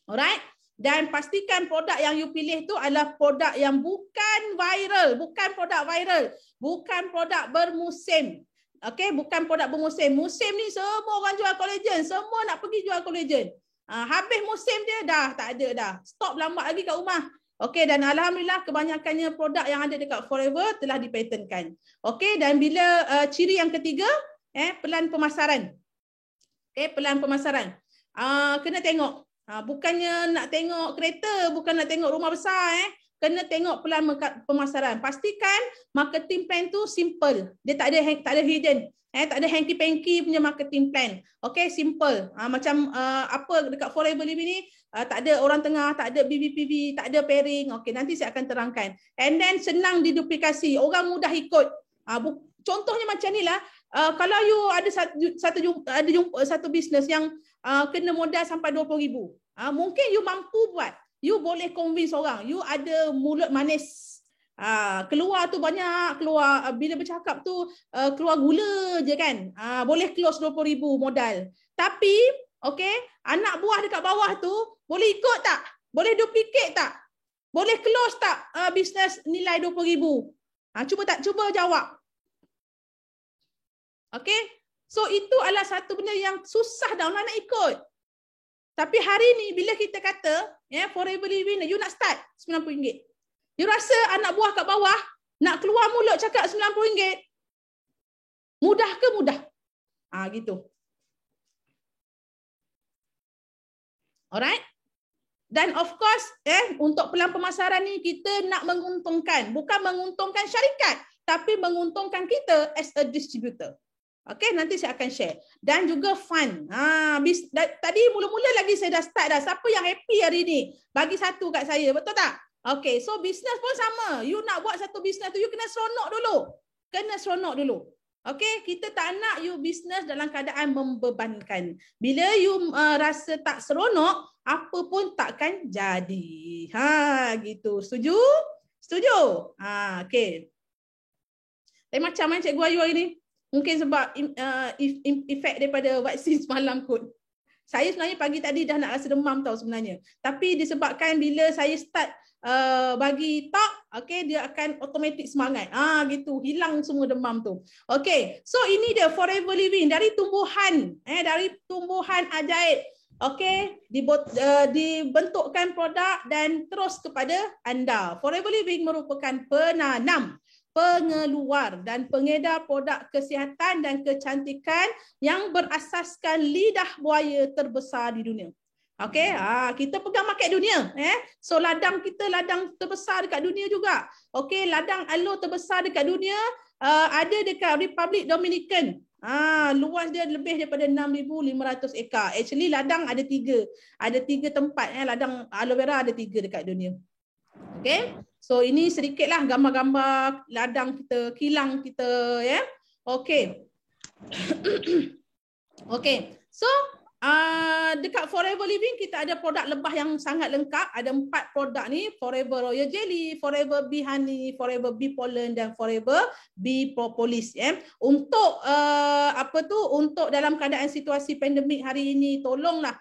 Alright? Dan pastikan produk yang you pilih tu adalah produk yang bukan viral, bukan produk viral, bukan produk bermusim. Bukan produk bermusim. Musim ni semua orang jual collagen, semua nak pergi jual collagen. Habis musim dia dah tak ada dah. Stok lambat lagi kat rumah. Dan alhamdulillah kebanyakannya produk yang ada dekat Forever telah dipatenkan. Dan bila ciri yang ketiga, pelan pemasaran. Pelan pemasaran. Kena tengok. Bukannya nak tengok kereta, bukan nak tengok rumah besar, kena tengok pelan pemasaran. Pastikan marketing plan tu simple. Dia tak ada hidden. Tak ada hanky-panky punya marketing plan. Simple. Macam apa dekat Forever Living ni, tak ada orang tengah, tak ada BBPV, tak ada pairing. Nanti saya akan terangkan. And then senang diduplikasi. Orang mudah ikut. Contohnya macam ni lah. Kalau you ada satu bisnes yang kena modal sampai 20,000, mungkin you mampu buat. You boleh convince orang. You ada mulut manis. Keluar tu banyak, keluar bila bercakap tu keluar gula je kan. Boleh close 20,000 modal. Tapi anak buah dekat bawah tu boleh ikut tak? Boleh duplicate tak? Boleh close tak bisnes nilai 20,000? Cuba jawab. So itu adalah satu benda yang susah dah orang nak ikut. Tapi hari ni bila kita kata Forever Living, you nak start RM90. You rasa anak buah kat bawah nak keluar mulut cakap RM90? Mudah ke mudah? Gitu. Alright? Dan of course, untuk pelan pemasaran ni kita nak menguntungkan. Bukan menguntungkan syarikat, tapi menguntungkan kita as a distributor. Nanti saya akan share. Dan juga fun. Tadi mula-mula lagi saya dah start dah. Siapa yang happy hari ni? Bagi satu kat saya. Betul tak? So business pun sama. You nak buat satu business tu, you kena seronok dulu. Kita tak nak you business dalam keadaan membebankan. Bila you rasa tak seronok, apa pun takkan jadi. Gitu. Setuju? Setuju? Tapi macam mana Cikgu Ayu hari ni? Mungkin sebab efek daripada vaksin semalam kot. Saya sebenarnya pagi tadi dah nak rasa demam tau sebenarnya. Tapi disebabkan bila saya start bagi talk, dia akan automatik semangat. Gitu, hilang semua demam tu. So ini dia Forever Living dari tumbuhan, ajaib. Dibentukkan produk dan terus kepada anda. Forever Living merupakan penanam, pengeluar dan pengedar produk kesihatan dan kecantikan yang berasaskan lidah buaya terbesar di dunia. Okey, kita pegang market dunia. So ladang kita ladang terbesar dekat dunia juga. Okey, ladang aloe terbesar dekat dunia ada dekat Republic Dominican. Luas dia lebih daripada 6,500 ekar. Actually ladang ada 3. Ada 3 tempat. Ladang aloe vera ada 3 dekat dunia. Okey. So ini sedikitlah gambar-gambar ladang kita, kilang kita ya. Okey. Okey. So dekat Forever Living kita ada produk lebah yang sangat lengkap. Ada 4 produk ni, Forever Royal Jelly, Forever Bee Honey, Forever Bee Pollen dan Forever Bee Propolis. Untuk untuk dalam keadaan situasi pandemik hari ini, tolonglah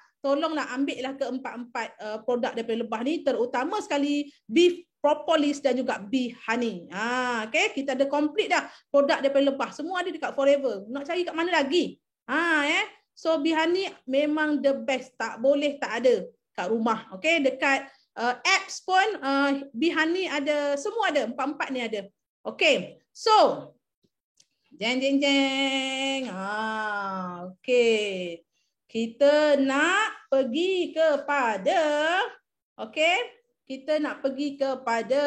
ambillah keempat-empat produk daripada lebah ni, terutama sekali Bee Propolis dan juga Bee Honey. Okay, kita ada komplit dah produk daripada lebah. Semua ada dekat Forever. Nak cari kat mana lagi? So Bee Honey memang the best, tak boleh tak ada kat rumah. Okay, dekat apps pun Bee Honey ada, semua ada, 4 ni ada. Okay, so jeng. Okay, kita nak pergi kepada, kita nak pergi kepada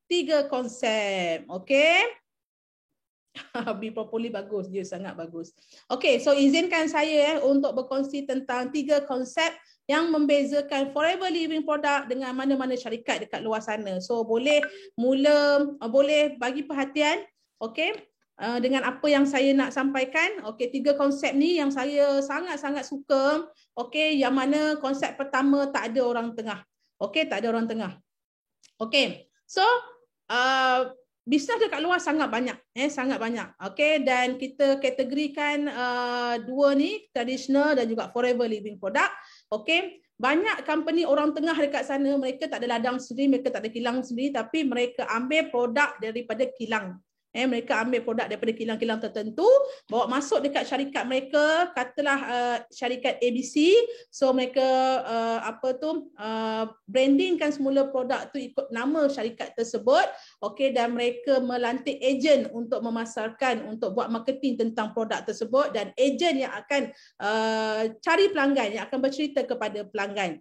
3 konsep. Okay. Bee Propolis bagus, dia sangat bagus. Okey, so izinkan saya untuk berkongsi tentang 3 konsep yang membezakan Forever Living produk dengan mana-mana syarikat dekat luar sana. So boleh boleh bagi perhatian, dengan apa yang saya nak sampaikan. 3 konsep ni yang saya sangat-sangat suka. Yang mana konsep pertama, tak ada orang tengah. Tak ada orang tengah. So bisnes dekat luar sangat banyak, sangat banyak. Dan kita kategorikan 2 ni, traditional dan juga Forever Living product. Banyak company orang tengah dekat sana, mereka tak ada ladang sendiri, mereka tak ada kilang sendiri, tapi mereka ambil produk daripada kilang. Mereka ambil produk daripada kilang-kilang tertentu, bawa masuk dekat syarikat mereka, katalah syarikat ABC. So mereka brandingkan semula produk tu ikut nama syarikat tersebut. Dan mereka melantik ejen untuk memasarkan, untuk buat marketing tentang produk tersebut, dan ejen yang akan cari pelanggan, yang akan bercerita kepada pelanggan.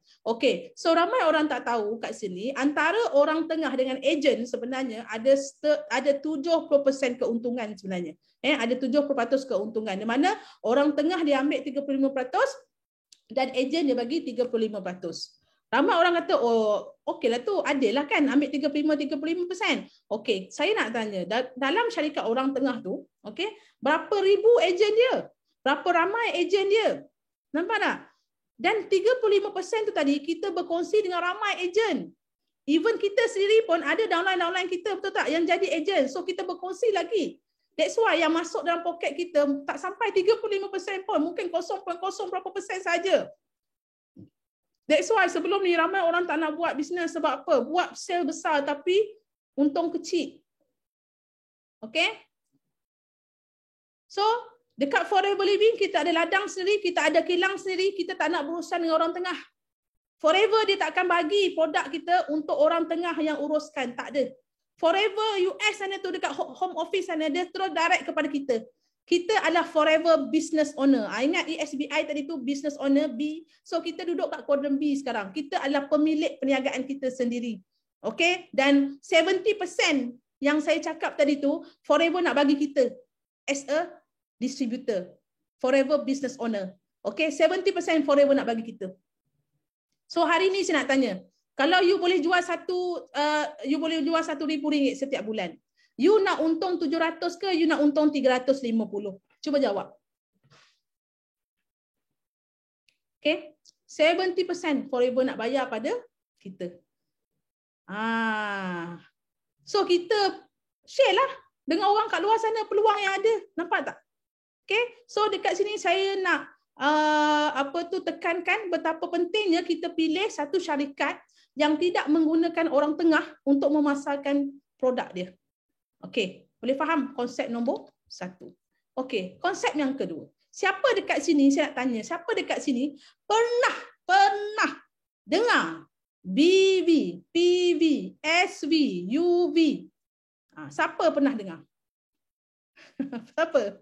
So ramai orang tak tahu kat sini, antara orang tengah dengan ejen sebenarnya ada 70% keuntungan sebenarnya. Ada 70% keuntungan, di mana orang tengah dia ambil 35% dan ejen dia bagi 35%. Ramai orang kata, oh okeylah tu, adil lah kan, ambil 35%. Saya nak tanya, dalam syarikat orang tengah tu, berapa ribu ejen dia? Berapa ramai ejen dia? Nampak tak? Dan 35% tu tadi kita berkongsi dengan ramai ejen. Even kita sendiri pun ada downline kita, betul tak, yang jadi ejen. So kita berkongsi lagi. That's why yang masuk dalam poket kita tak sampai 35% pun, mungkin 0.0 berapa persen saja. That's why sebelum ni ramai orang tak nak buat bisnes. Sebab apa? Buat sale besar tapi untung kecil. So dekat Forever Living kita ada ladang sendiri, kita ada kilang sendiri, kita tak nak berurusan dengan orang tengah. Forever dia tak akan bagi produk kita untuk orang tengah yang uruskan, tak ada. Forever US sana tu, dekat home office sana, dia terus direct kepada kita. Kita adalah Forever Business Owner. Ingat ESBI tadi tu, Business Owner B. So kita duduk kat kuadran B sekarang. Kita adalah pemilik perniagaan kita sendiri. Dan 70% yang saya cakap tadi tu, Forever nak bagi kita as a distributor. Forever Business Owner. 70% Forever nak bagi kita. So hari ni saya nak tanya, kalau you boleh jual RM1,000 setiap bulan, you nak untung 700 ke you nak untung 350? Cuba jawab. 70% Forever nak bayar pada kita. So kita share lah dengan orang kat luar sana peluang yang ada. Nampak tak? So dekat sini saya nak tekankan betapa pentingnya kita pilih satu syarikat yang tidak menggunakan orang tengah untuk memasarkan produk dia. Boleh faham konsep nombor 1. Konsep yang kedua. Siapa dekat sini, saya nak tanya, siapa dekat sini pernah dengar BV, PV, SV, UV? Siapa pernah dengar? Siapa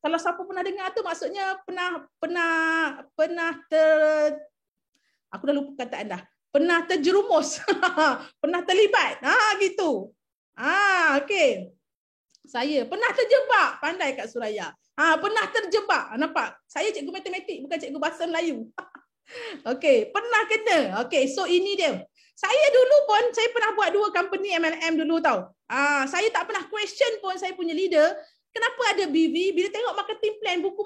Kalau siapa pernah dengar tu maksudnya aku dah lupa kataan dah. Pernah terjerumus. Pernah terlibat. Gitu. Okey. Saya pernah terjebak, pandai Kak Suraya. Pernah terjebak. Nampak? Saya cikgu matematik, bukan cikgu bahasa Melayu. Okey, pernah kena. Okey, so ini dia. Saya dulu pun, saya pernah buat 2 company MLM dulu tau. Saya tak pernah question pun saya punya leader, kenapa ada BV? Bila tengok marketing plan, buku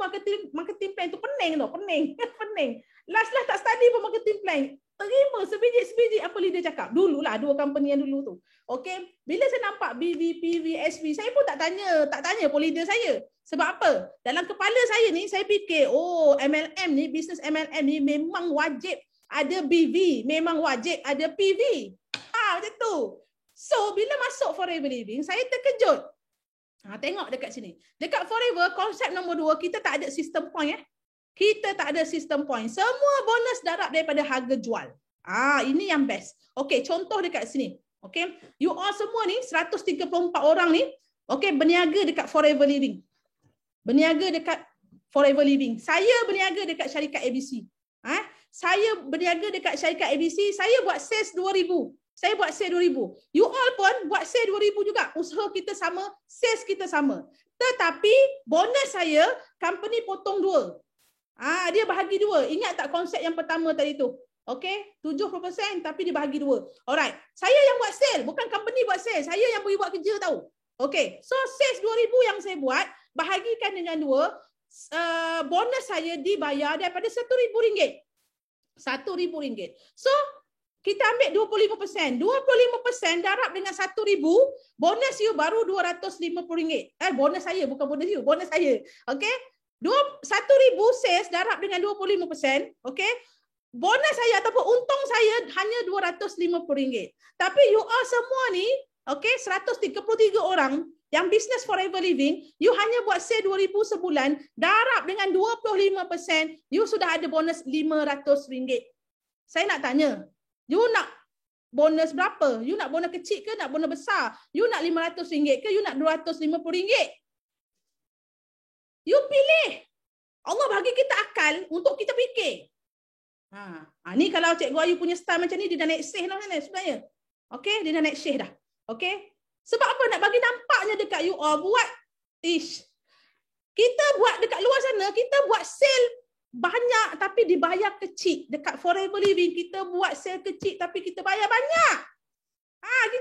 marketing plan tu pening tau, pening. Pening. Last tak study pun marketing plan. Terima sebiji-sebiji apa leader cakap. Dululah 2 company yang dulu tu. Okey, bila saya nampak BV, PV, SV, saya pun tak tanya pun leader saya. Sebab apa? Dalam kepala saya ni, saya fikir, MLM ni, bisnes MLM ni memang wajib ada BV, memang wajib ada PV. Macam tu. So, bila masuk Forever Living, saya terkejut. Tengok dekat sini. Dekat Forever, konsep nombor 2, kita tak ada sistem point. Kita tak ada sistem point. Semua bonus darab daripada harga jual. Ini yang best. Okey, contoh dekat sini. Okey, you all semua ni, 134 orang ni, okey, berniaga dekat Forever Living. Berniaga dekat Forever Living. Saya berniaga dekat syarikat ABC. Saya berniaga dekat syarikat ABC, saya buat sales 2,000. Saya buat sales 2,000. You all pun buat sales 2,000 juga. Usaha kita sama, sales kita sama. Tetapi bonus saya, company potong 2. Dia bahagi 2. Ingat tak konsep yang pertama tadi tu? Okey, 70% tapi dia bahagi 2. Alright. Saya yang buat sale, bukan company buat sale. Saya yang pergi buat kerja tahu. Okey, so sales 2,000 yang saya buat, bahagikan dengan 2, bonus saya dibayar daripada RM1,000. RM1,000. So, kita ambil 25%. 25% darab dengan RM1,000, bonus you baru RM250. Bonus saya, bukan bonus you, bonus saya. Okey? RM1,000 sales darab dengan 25%. Okey? Bonus saya ataupun untung saya hanya RM250. Tapi you all semua ni, okey, 133 orang yang bisnes Forever Living, you hanya buat sale 2,000 sebulan, darab dengan 25%, you sudah ada bonus RM500. Saya nak tanya, you nak bonus berapa? You nak bonus kecil ke nak bonus besar? You nak RM500 ke you nak RM250? You pilih. Allah bagi kita akal untuk kita fikir. Ni kalau Cikgu Ayu punya style macam ni, dia dah naik syekh dah sebenarnya. Okey, dia dah naik syekh dah. Okey? Sebab apa? Nak bagi nampaknya dekat you all buat kita buat dekat luar sana, kita buat sale banyak tapi dibayar kecil. Dekat Forever Living kita buat sale kecil tapi kita bayar banyak.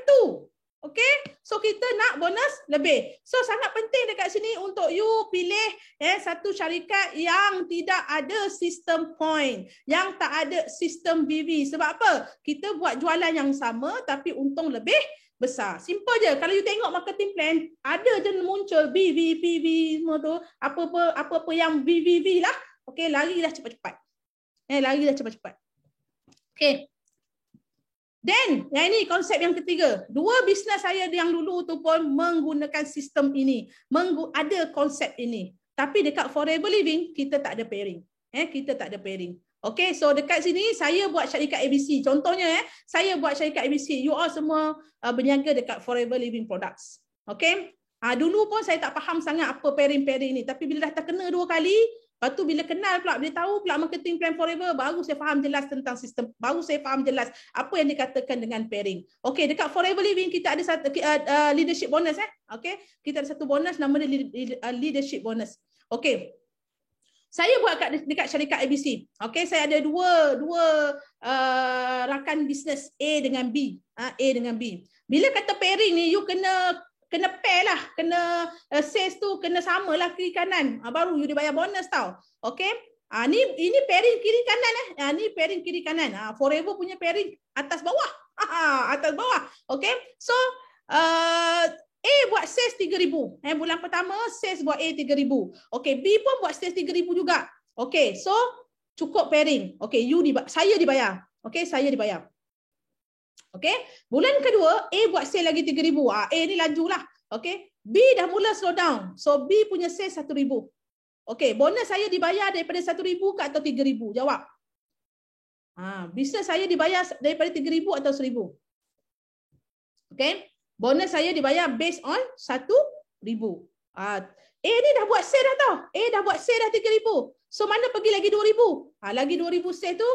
Gitu. Okey? So kita nak bonus lebih. So sangat penting dekat sini untuk you pilih satu syarikat yang tidak ada sistem point, yang tak ada sistem BV. Sebab apa? Kita buat jualan yang sama tapi untung lebih besar. Simple je. Kalau you tengok marketing plan, ada je muncul BV, PV semua tu, apa-apa yang BVV lah. Okey, larilah cepat-cepat. Larilah cepat-cepat. Okey. Then, yang ini konsep yang ketiga. 2 bisnes saya yang dulu tu pun menggunakan sistem ini. Ada konsep ini. Tapi dekat Forever Living, kita tak ada pairing. Kita tak ada pairing. Okay, so dekat sini saya buat syarikat ABC. Contohnya, saya buat syarikat ABC. You all semua berniaga dekat Forever Living Products. Okay. Dulu pun saya tak faham sangat apa pairing-pairing ni. Tapi bila dah terkena 2 kali, lepas tu bila kenal pula, bila tahu pula marketing plan Forever, baru saya faham jelas tentang sistem. Baru saya faham jelas apa yang dikatakan dengan pairing. Okay, dekat Forever Living kita ada satu leadership bonus. Okay, kita ada satu bonus nama dia leadership bonus. Okay. Saya buat dekat syarikat ABC. Okay, saya ada dua rakan bisnes A dengan B. A dengan B. Bila kata pairing ni, you kena pair lah. Kena sales tu kena sama lah kiri kanan. Baru you dibayar bonus tau. Okay. Ini pairing kiri kanan. Ni pairing kiri kanan. Forever punya pairing atas bawah. Atas bawah. Okay. So, A buat sales 3,000. Bulan pertama sales buat A 3,000. Okay, B pun buat sales 3,000 juga. Okay, so cukup pairing. Okay, saya dibayar. Okay, saya dibayar. Okay, bulan kedua A buat sales lagi 3,000. A ni lajulah. Okay, B dah mula slow down. So B punya sales 1,000. Okay, bonus saya dibayar daripada 1,000 ke atau 3,000? Jawab. Bisnes saya dibayar daripada 3,000 atau 1,000? Okay. Bonus saya dibayar based on 1,000. A ni dah buat sale dah tau. A dah buat sale dah 3,000. So mana pergi lagi 2,000? Lagi 2,000 sale tu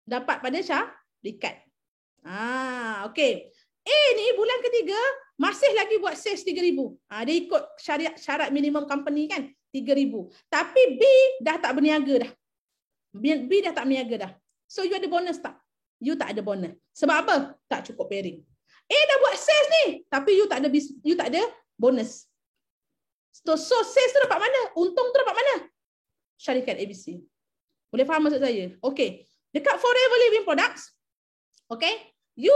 dapat pada syarikat. Okey. A ni bulan ketiga masih lagi buat sales 3,000. Dia ikut syarat minimum company kan, 3,000. Tapi B dah tak berniaga dah. B dah tak berniaga dah. So you ada bonus tak? You tak ada bonus. Sebab apa? Tak cukup pairing. A dah buat sales ni, tapi you tak ada bonus. So sales tu dapat mana? Untung tu dapat mana? Syarikat ABC. Boleh faham maksud saya? Okey. Dekat Forever Living Products, okey, you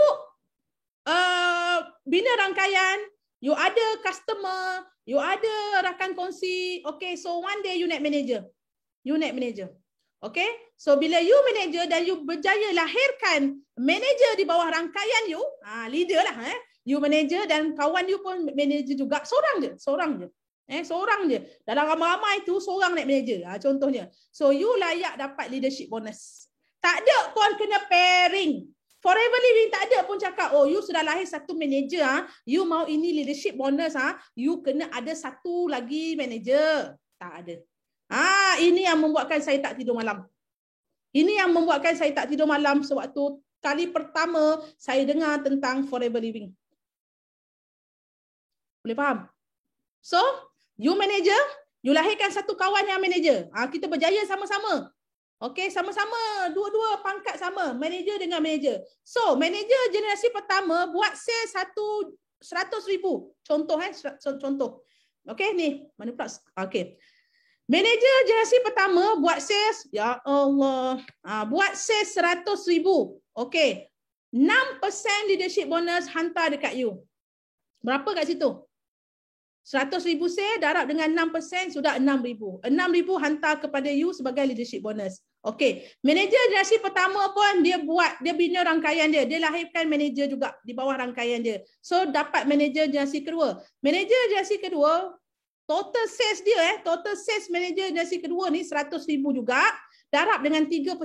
bina rangkaian, you ada customer, you ada rakan kongsi. Okay, so one day you naik manager. You naik manager. Okay, so bila you manager dan you berjaya lahirkan manager di bawah rangkaian you, leader lah. You manager dan kawan you pun manager juga. Seorang je. Seorang je. Dalam ramai-ramai tu, seorang naik manager. Contohnya. So, you layak dapat leadership bonus. Tak ada pun kena pairing. Forever Living tak ada pun cakap, oh you sudah lahir satu manager, you mau ini leadership bonus, you kena ada satu lagi manager. Tak ada. Ini yang membuatkan saya tak tidur malam. Ini yang membuatkan saya tak tidur malam sewaktu kali pertama saya dengar tentang Forever Living. Boleh faham? So, you manager, you lahirkan satu kawan yang manager. Kita berjaya sama-sama. Okey, sama-sama, dua-dua pangkat sama, manager dengan manager. So, manager generasi pertama buat sales 100,000. Contoh contoh. Okey, ni, mana pula? Okey. Manager generasi pertama buat sales, ya Allah, buat sales 100,000. Okey. 6% leadership bonus hantar dekat you. Berapa kat situ? 100,000 sale darab dengan 6% sudah 6,000. 6,000 hantar kepada you sebagai leadership bonus. Okey, manager generasi pertama pun dia bina rangkaian dia. Dia lahirkan manager juga di bawah rangkaian dia. So dapat manager generasi kedua. Manager generasi kedua, total sales dia total sales manager generasi kedua ni 100,000 juga, darab dengan 3%.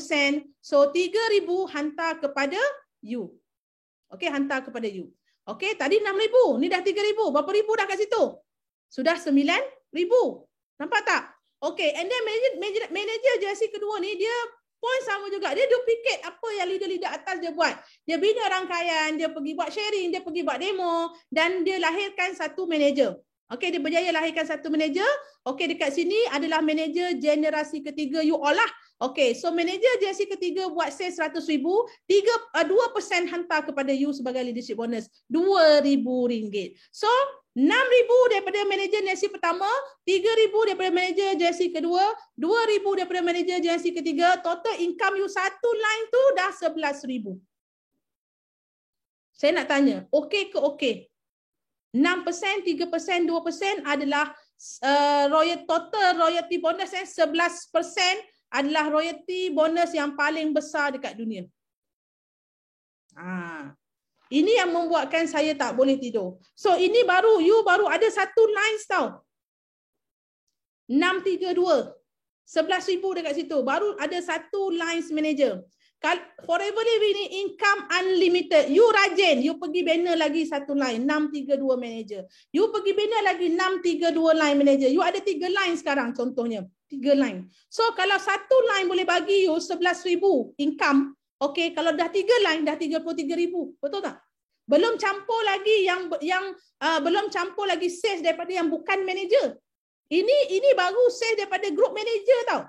So 3,000 hantar kepada you. Okey, hantar kepada you. Okey, tadi 6,000, ni dah 3,000. Berapa ribu dah kat situ? Sudah 9,000. Nampak tak? Okey, and then manager generasi kedua ni dia pun sama juga. Dia duplicate apa yang leader-leader atas dia buat. Dia bina rangkaian, dia pergi buat sharing, dia pergi buat demo dan dia lahirkan satu manager. Okey, dia berjaya lahirkan satu manager. Okey, dekat sini adalah manager generasi ketiga you all lah. Okey, so manager generasi ketiga buat sales 100,000, 2% hantar kepada you sebagai leadership bonus, RM2,000. So 6,000 daripada manager generasi pertama, 3,000 daripada manager generasi kedua, 2,000 daripada manager generasi ketiga, total income you satu line tu dah 11,000. Saya nak tanya, okey ke okey? 6%, 3%, 2% adalah total royalty bonus 11% adalah royalty bonus yang paling besar dekat dunia. Ini yang membuatkan saya tak boleh tidur. So ini you baru ada satu lines tau. 632. 11,000 dekat situ. Baru ada satu lines manager. Forever Living ni income unlimited. You rajin. You pergi banner lagi satu line. 632 manager. You pergi banner lagi 632 line manager. You ada 3 line sekarang contohnya. 3 line. So kalau satu line boleh bagi you 11,000 income. Okey, kalau dah 3 line dah 33,000. Betul tak? Belum campur lagi belum campur lagi sales daripada yang bukan manager. Ini baru sales daripada group manager tau.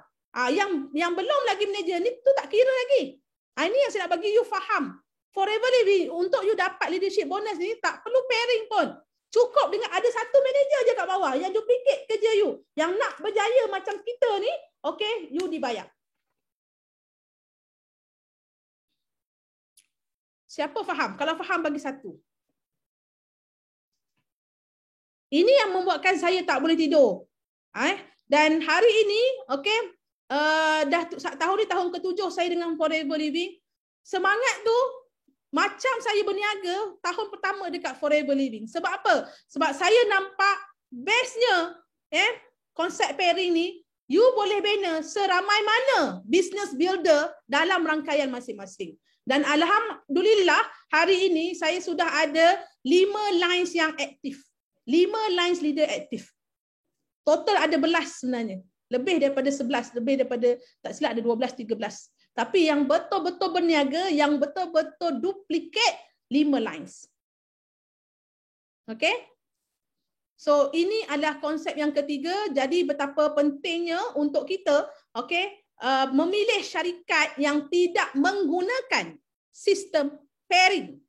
Yang belum lagi manager ni tu tak kira lagi. Ini yang saya nak bagi you faham. Forever Living untuk you dapat leadership bonus ni tak perlu pairing pun. Cukup dengan ada satu manager je kat bawah yang duplicate kerja you. Yang nak berjaya macam kita ni, okey, you dibayar. Siapa faham? Kalau faham bagi satu. Ini yang membuatkan saya tak boleh tidur. Dan hari ini, okey, tahun ni tahun ke-7 saya dengan Forever Living. Semangat tu macam saya berniaga tahun pertama dekat Forever Living. Sebab apa? Sebab saya nampak bestnya konsep pairing ni, you boleh bina seramai mana business builder dalam rangkaian masing-masing. Dan alhamdulillah hari ini saya sudah ada 5 lines yang aktif. 5 lines leader aktif. Total ada belas sebenarnya. Lebih daripada 11, lebih daripada tak silap ada 12, 13. Tapi yang betul-betul berniaga, yang betul-betul duplicate 5 lines. Okay? So ini adalah konsep yang ketiga. Jadi betapa pentingnya untuk kita, okay, memilih syarikat yang tidak menggunakan sistem pairing.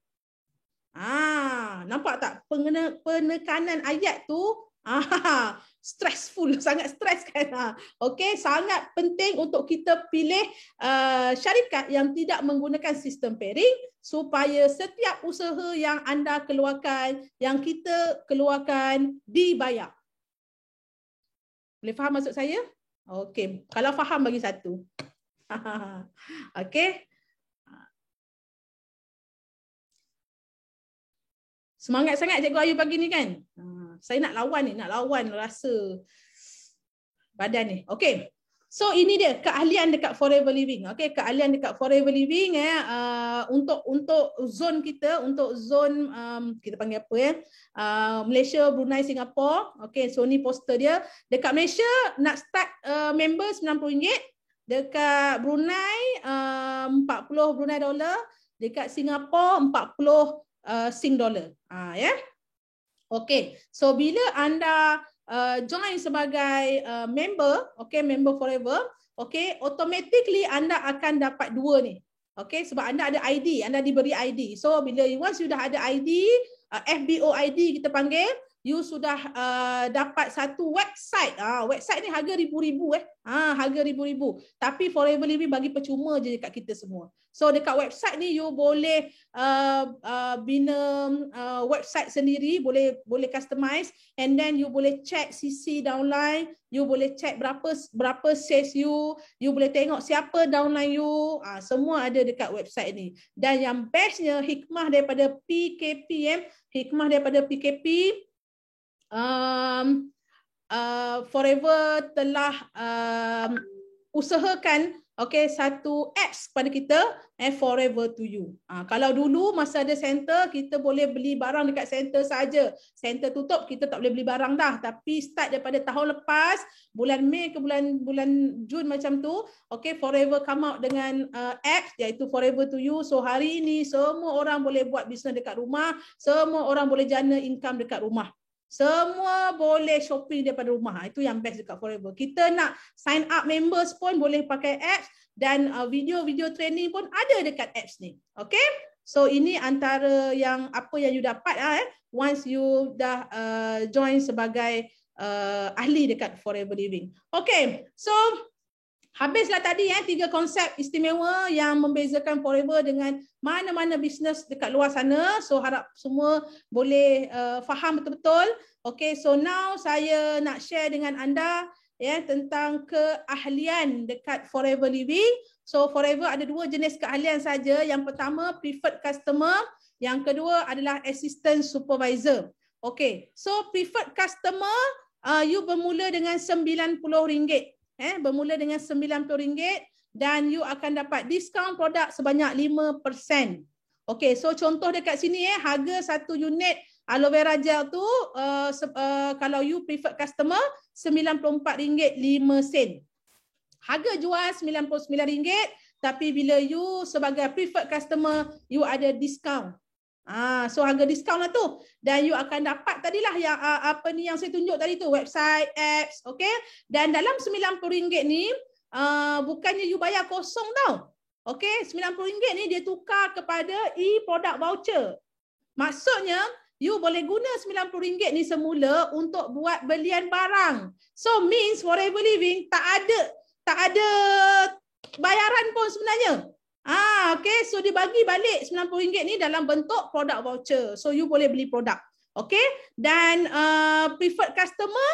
Nampak tak penekanan ayat tu? Stressful, sangat stres kan. Okey, sangat penting untuk kita pilih syarikat yang tidak menggunakan sistem pairing supaya setiap usaha yang anda keluarkan, yang kita keluarkan dibayar. Boleh faham maksud saya? Okey, kalau faham bagi satu. Okey. Semangat sangat Cikgu Ayu pagi ni kan? Saya nak lawan ni, nak lawan rasa badan ni. Okey. So ini dia keahlian dekat Forever Living. Okey, keahlian dekat Forever Living untuk zon kita, untuk zon kita panggil apa ya? Malaysia, Brunei, Singapura. Okey, so ni poster dia. Dekat Malaysia nak start member RM90. Dekat Brunei 40 Brunei dollar, dekat Singapura 40 Sing dollar. Ya. Okey, so bila anda join sebagai member, okay, member Forever, okay, automatically anda akan dapat dua ni. Okay, sebab anda ada ID, anda diberi ID. So bila once you dah ada ID, FBO ID kita panggil, you sudah dapat satu website. Website ni harga ribu-ribu harga ribu-ribu. Tapi Forever Living bagi percuma je dekat kita semua. So dekat website ni you boleh bina website sendiri, boleh customize, and then you boleh check CC downline, you boleh check berapa sales you boleh tengok siapa downline you, semua ada dekat website ni. Dan yang bestnya hikmah daripada PKP, Forever telah usahakan satu apps kepada kita, Forever to You. Kalau dulu masa ada center, kita boleh beli barang dekat center saja. Center tutup, kita tak boleh beli barang dah. Tapi start daripada tahun lepas, bulan Mei ke bulan Jun macam tu, Forever come out dengan apps iaitu Forever to You. So hari ini semua orang boleh buat bisnes dekat rumah, semua orang boleh jana income dekat rumah. Semua boleh shopping daripada rumah. Itu yang best dekat Forever. Kita nak sign up members pun boleh pakai apps, dan video-video training pun ada dekat apps ni. Okay? So ini antara yang apa yang you dapat once you dah join sebagai ahli dekat Forever Living. Okay. So habislah tadi 3 konsep istimewa yang membezakan Forever dengan mana-mana bisnes dekat luar sana. So harap semua boleh faham betul-betul. Okay, so now saya nak share dengan anda tentang keahlian dekat Forever Living. So Forever ada 2 jenis keahlian saja. Yang pertama preferred customer, yang kedua adalah assistant supervisor. Okay, so preferred customer you bermula dengan RM90. Bermula dengan RM90 dan you akan dapat diskaun produk sebanyak 5%. Okey, so contoh dekat sini harga 1 unit aloe vera gel tu kalau you preferred customer RM94.05. Harga jual RM99, tapi bila you sebagai preferred customer, you ada diskaun. So harga diskaun lah tu, dan you akan dapat tadilah yang apa ni yang saya tunjuk tadi tu, website, apps, okey. Dan dalam RM90 ni bukannya you bayar kosong tau. Okey, RM90 ni dia tukar kepada e-product voucher. Maksudnya you boleh guna RM90 ni semula untuk buat belian barang. So means Forever Living tak ada bayaran pun sebenarnya. Okay, so dia bagi balik RM90 ni dalam bentuk produk voucher. So you boleh beli produk. Okay, dan preferred customer,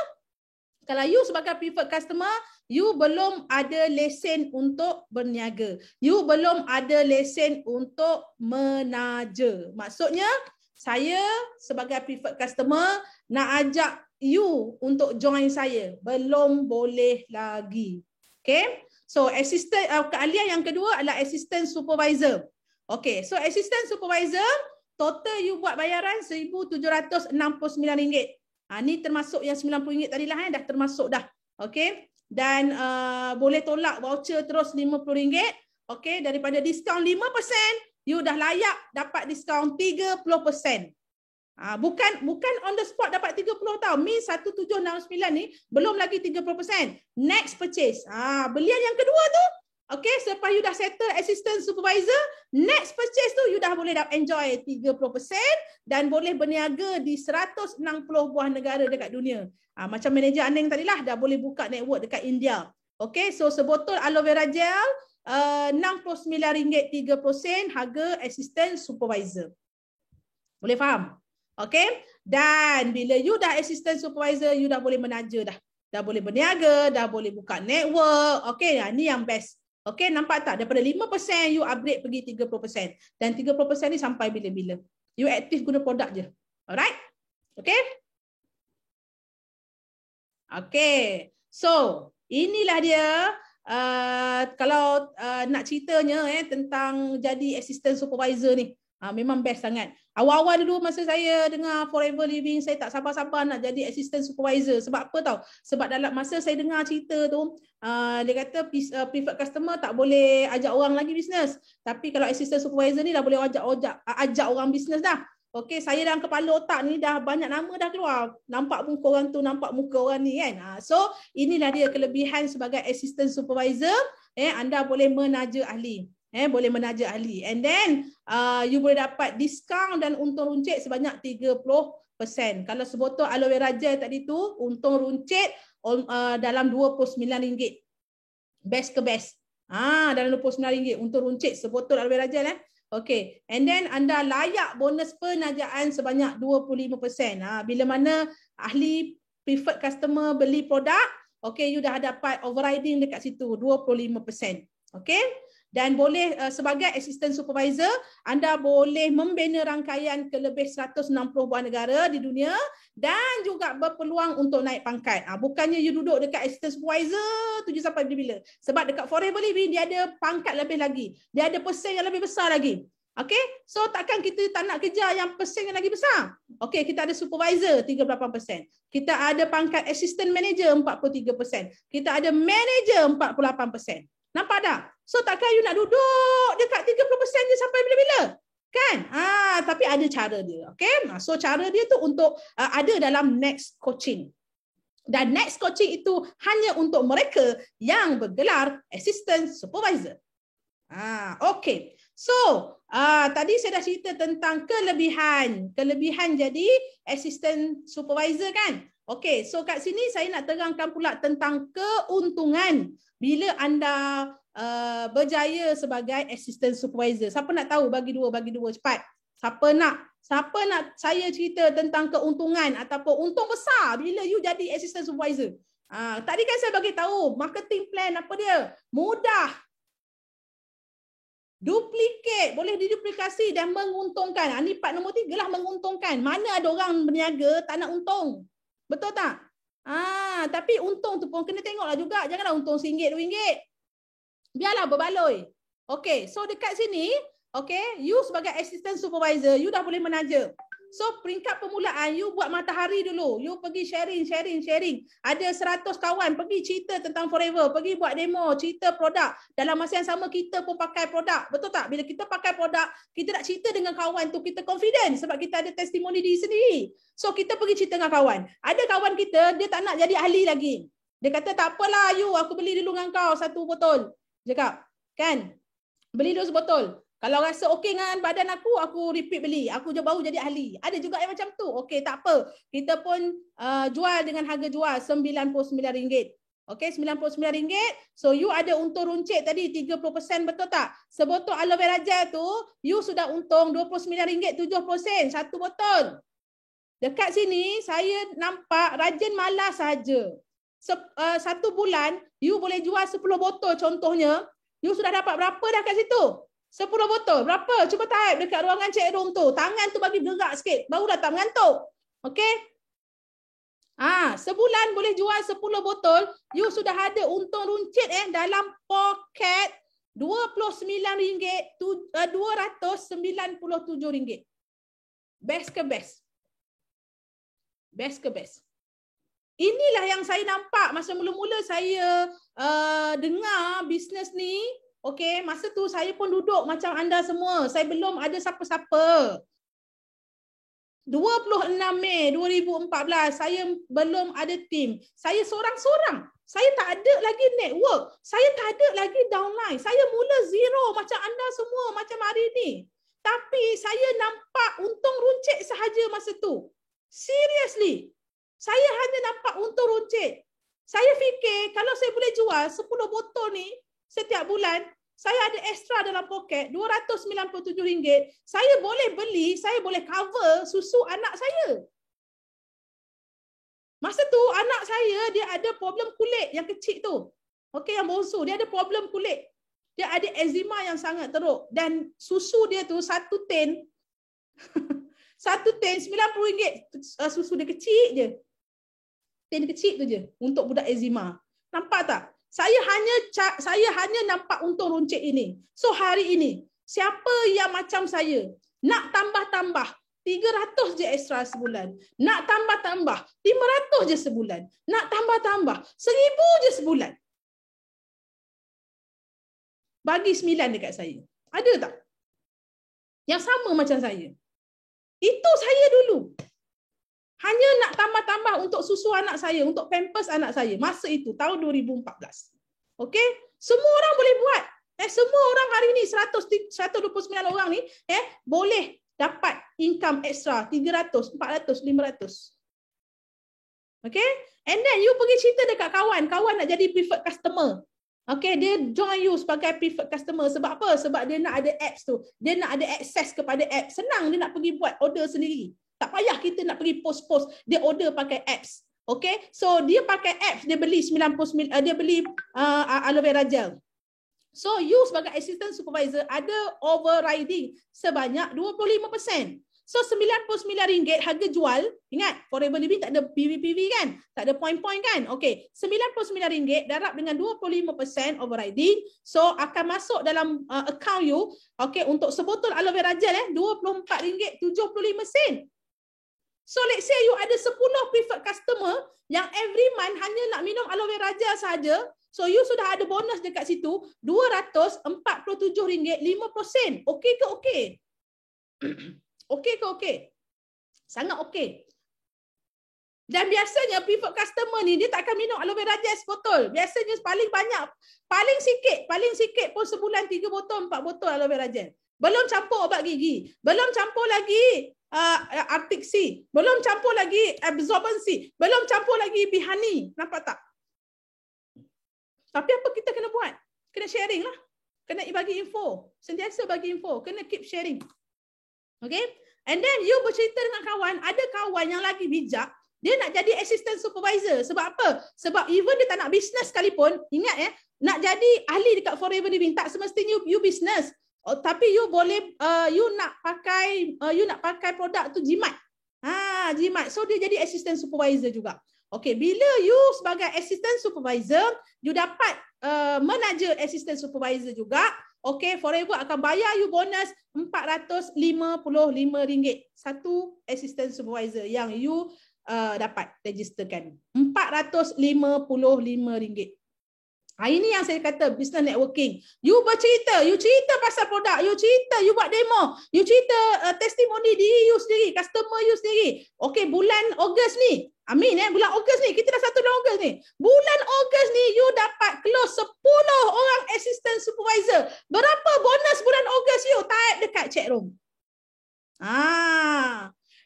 kalau you sebagai preferred customer, you belum ada lesen untuk berniaga. You belum ada lesen untuk menaja. Maksudnya, saya sebagai preferred customer nak ajak you untuk join saya. Belum boleh lagi. Okay. So assistant keahlian yang kedua adalah assistant supervisor. Okay, so assistant supervisor total you buat bayaran RM1,769. Ni termasuk yang RM90 tadi lah, dah termasuk dah. Okey. Dan boleh tolak voucher terus RM50. Okey, daripada diskaun 5%, you dah layak dapat diskaun 30%. Bukan on the spot dapat 30 tau. Mi 1769 ni belum lagi 30%. Next purchase. Belian yang kedua tu, okey, selepas you dah settle assistant supervisor, next purchase tu you dah boleh enjoy 30% dan boleh berniaga di 160 buah negara dekat dunia. Macam manager Aning tadi lah, dah boleh buka network dekat India. Okey, so sebotol aloe vera gel RM69 3% harga assistant supervisor. Boleh faham? Okey, dan bila you dah assistant supervisor, you dah boleh menaja dah. Dah boleh berniaga, dah boleh buka network. Okey, ni yang best. Okey, nampak tak? Daripada 5% you upgrade pergi 30%. Dan 30% ni sampai bila-bila. You aktif guna produk je. Alright? Okey? Okey. So, inilah dia. Kalau nak ceritanya tentang jadi assistant supervisor ni. Memang best sangat. Awal-awal dulu masa saya dengar Forever Living, saya tak sabar-sabar nak jadi assistant supervisor. Sebab apa tau? Sebab dalam masa saya dengar cerita tu, dia kata preferred customer tak boleh ajak orang lagi bisnes. Tapi kalau assistant supervisor ni dah boleh ajak orang bisnes dah. Okey, saya dalam kepala otak ni dah banyak nama dah keluar. Nampak muka orang tu, nampak muka orang ni kan. So, inilah dia kelebihan sebagai assistant supervisor. Anda boleh menaja ahli. Boleh menaja ahli. And then, you boleh dapat diskaun dan untung runcit sebanyak 30%. Kalau sebotol aloe vera gel tadi tu, untung runcit dalam RM29. Best ke best? Dalam RM29 untung runcit sebotol aloe vera gel. Okey, and then anda layak bonus penajaan sebanyak 25%. Bila mana ahli preferred customer beli produk, okey, you dah dapat overriding dekat situ 25%. Okey? Dan boleh sebagai assistant supervisor, anda boleh membina rangkaian ke lebih 160 buah negara di dunia dan juga berpeluang untuk naik pangkat. Bukannya you duduk dekat assistant supervisor tu je sampai bila-bila. Sebab dekat Forever Living dia ada pangkat lebih lagi. Dia ada persen yang lebih besar lagi. Okey? So takkan kita tak nak kejar yang persen yang lagi besar. Okey, kita ada supervisor 38%. Kita ada pangkat assistant manager 43%. Kita ada manager 48%. Nampak tak? So takkan you nak duduk dekat 30% je sampai bila-bila? Kan? Tapi ada cara dia. Okay? So cara dia tu untuk ada dalam next coaching. Dan next coaching itu hanya untuk mereka yang bergelar assistant supervisor. Okay. So tadi saya dah cerita tentang kelebihan. Kelebihan jadi assistant supervisor kan? Okay. So kat sini saya nak terangkan pula tentang keuntungan bila anda berjaya sebagai assistant supervisor. Siapa nak tahu? Bagi dua cepat. Siapa nak saya cerita tentang keuntungan ataupun untung besar bila you jadi assistant supervisor? Tadi kan saya bagi tahu marketing plan apa dia? Mudah. Duplicate, boleh diduplikasi dan menguntungkan. Ini part nombor 3 lah, menguntungkan. Mana ada orang berniaga tak nak untung? Betul tak? Tapi untung tu pun kena tengoklah juga. Janganlah untung RM1, RM2. Biarlah berbaloi. Okay, so dekat sini, okay, you sebagai assistant supervisor, you dah boleh menaja. So peringkat permulaan, you buat matahari dulu. You pergi sharing. Ada 100 kawan, pergi cerita tentang Forever. Pergi buat demo, cerita produk. Dalam masa yang sama, kita pun pakai produk. Betul tak? Bila kita pakai produk, kita nak cerita dengan kawan tu, kita confident sebab kita ada testimoni diri sendiri. So kita pergi cerita dengan kawan. Ada kawan kita, dia tak nak jadi ahli lagi. Dia kata, tak apalah you, aku beli dulu dengan kau 1 botol. Cakap, kan? Beli dulu sebotol. Kalau rasa okey dengan badan aku repeat beli. Aku je baru jadi ahli. Ada juga yang macam tu. Okey, tak apa. Kita pun jual dengan harga jual RM99. Okey, RM99. So, you ada untung runcit tadi 30%, betul tak? Sebotol aloe vera gel tu, you sudah untung RM29 7% 1 botol. Dekat sini, saya nampak rajin malas saja. 1 bulan, you boleh jual 10 botol contohnya. You sudah dapat berapa dah kat situ? 10 botol. Berapa? Cuba type dekat ruangan chat room tu. Tangan tu bagi bergerak sikit. Baru dah tak mengantuk. Okey? Sebulan boleh jual 10 botol. You sudah ada untung runcit dalam poket RM29, RM297. Best ke best? Best ke best? Inilah yang saya nampak masa mula-mula saya dengar bisnes ni. Okey, masa tu saya pun duduk macam anda semua. Saya belum ada siapa-siapa. 26 Mei 2014, saya belum ada tim. Saya seorang-seorang. Saya tak ada lagi network. Saya tak ada lagi downline. Saya mula zero macam anda semua macam hari ni. Tapi saya nampak untung runcit sahaja masa tu. Seriously. Saya hanya nampak untung runcit. Saya fikir kalau saya boleh jual 10 botol ni setiap bulan, saya ada extra dalam poket RM297. Saya boleh beli, saya boleh cover susu anak saya. Masa tu anak saya dia ada problem kulit yang kecil tu. Okey, yang bongsu, dia ada problem kulit. Dia ada eczema yang sangat teruk dan susu dia tu satu tin RM90. Susu dia kecil je. Tin kecil tu je untuk budak eczema. Nampak tak? Saya hanya nampak untung runcit ini. So hari ini, siapa yang macam saya nak tambah-tambah 300 je extra sebulan, nak tambah-tambah 500 je sebulan, nak tambah-tambah 1,000 je sebulan, bagi 9 dekat saya. Ada tak? Yang sama macam saya. Itu saya dulu. Hanya nak tambah-tambah untuk susu anak saya, untuk pampers anak saya. Masa itu, tahun 2014. Okey? Semua orang boleh buat. Semua orang hari ini, 129 orang ni, boleh dapat income extra 300, 400, 500. Okey? And then, you pergi cerita dekat kawan. Kawan nak jadi preferred customer. Okey, dia join you sebagai preferred customer. Sebab apa? Sebab dia nak ada apps tu. Dia nak ada access kepada apps. Senang dia nak pergi buat order sendiri. Tak payah kita nak pergi post-post. Dia order pakai apps. Okay. So dia pakai apps. Dia beli 99, dia beli aloe vera gel. So you sebagai assistant supervisor ada overriding sebanyak 25%. So RM99 harga jual. Ingat Forever Living tak ada PV kan? Tak ada point-point kan? Okay. RM99 darab dengan 25% overriding. So akan masuk dalam account you. Okay. Untuk sebotol aloe vera gel RM24.75. So let's say you ada 10 preferred customer yang every month hanya nak minum aloe vera gel saja. So you sudah ada bonus dekat situ RM247.5%. Okey ke okey? Okey ke okey? Sangat okey. Dan biasanya preferred customer ni dia tak akan minum aloe vera gel sebotol. Biasanya paling banyak, paling sikit pun sebulan 3 botol, 4 botol aloe vera gel. Belum campur obat gigi, belum campur lagi Arctic Sea, belum campur lagi absorbency, belum campur lagi bihani. Nampak tak? Tapi apa kita kena buat? Kena sharing lah. Kena bagi info. Sentiasa bagi info. Kena keep sharing. Okay? And then you bercerita dengan kawan. Ada kawan yang lagi bijak. Dia nak jadi assistant supervisor. Sebab apa? Sebab even dia tak nak business sekalipun. Ingat nak jadi ahli dekat Forever Living. Tak semestinya you business. Tapi you boleh, you nak pakai produk tu jimat. Jimat. So dia jadi assistant supervisor juga. Okay, bila you sebagai assistant supervisor, you dapat manager assistant supervisor juga. Okay, Forever akan bayar you bonus RM455. Satu assistant supervisor yang you dapat registerkan. RM455. Ini yang saya kata business networking. You bercerita, you cerita pasal produk, you cerita, you buat demo, you cerita testimoni diri you sendiri, customer you sendiri. Okey, bulan Ogos ni, bulan Ogos ni, kita dah 1 bulan Ogos ni. Bulan Ogos ni you dapat close 10 orang assistant supervisor. Berapa bonus bulan Ogos you? Type dekat chat room.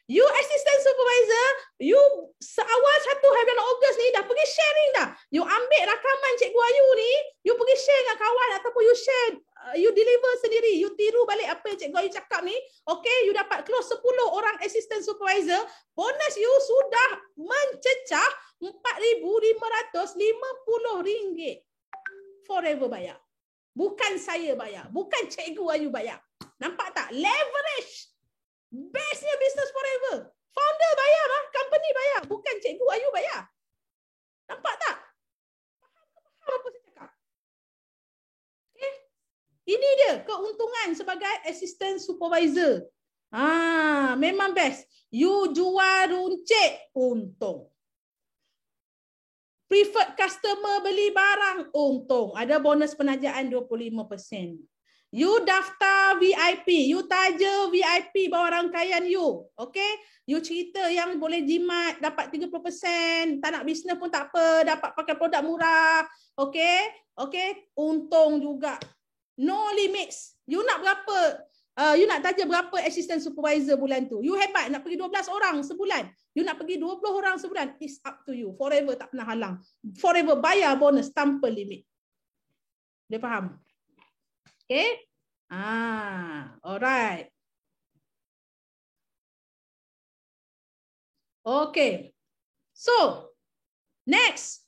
You assistant supervisor, you seawal 1 hari bulan Ogos ni dah pergi sharing dah. You ambil rakaman Cikgu Ayu ni, you pergi share dengan kawan ataupun you share, you deliver sendiri, you tiru balik apa yang Cikgu Ayu cakap ni. Okay, you dapat close 10 orang assistant supervisor. Bonus you sudah mencecah RM4,550. Forever bayar. Bukan saya bayar. Bukan Cikgu Ayu bayar. Nampak tak? Leverage. Bestnya business Forever. Founder bayar lah, company bayar, bukan Cikgu Ayu bayar. Nampak tak? Faham apa saya cakap? Okay. Ini dia keuntungan sebagai assistant supervisor. Memang best. You jual runcit, untung. Preferred customer beli barang, untung. Ada bonus penajaan 25%. You daftar VIP, you taja VIP bawa rangkaian you. Okay? You cerita yang boleh jimat, dapat 30%. Tak nak bisnes pun tak apa, dapat pakai produk murah. Okay? Okay? Untung juga. No limits. You nak berapa? You nak taja berapa assistant supervisor bulan tu? You hebat, nak pergi 12 orang sebulan. You nak pergi 20 orang sebulan. It's up to you. Forever tak pernah halang. Forever bayar bonus tanpa limit. Dia faham? Okay? Alright. Okay. So, next.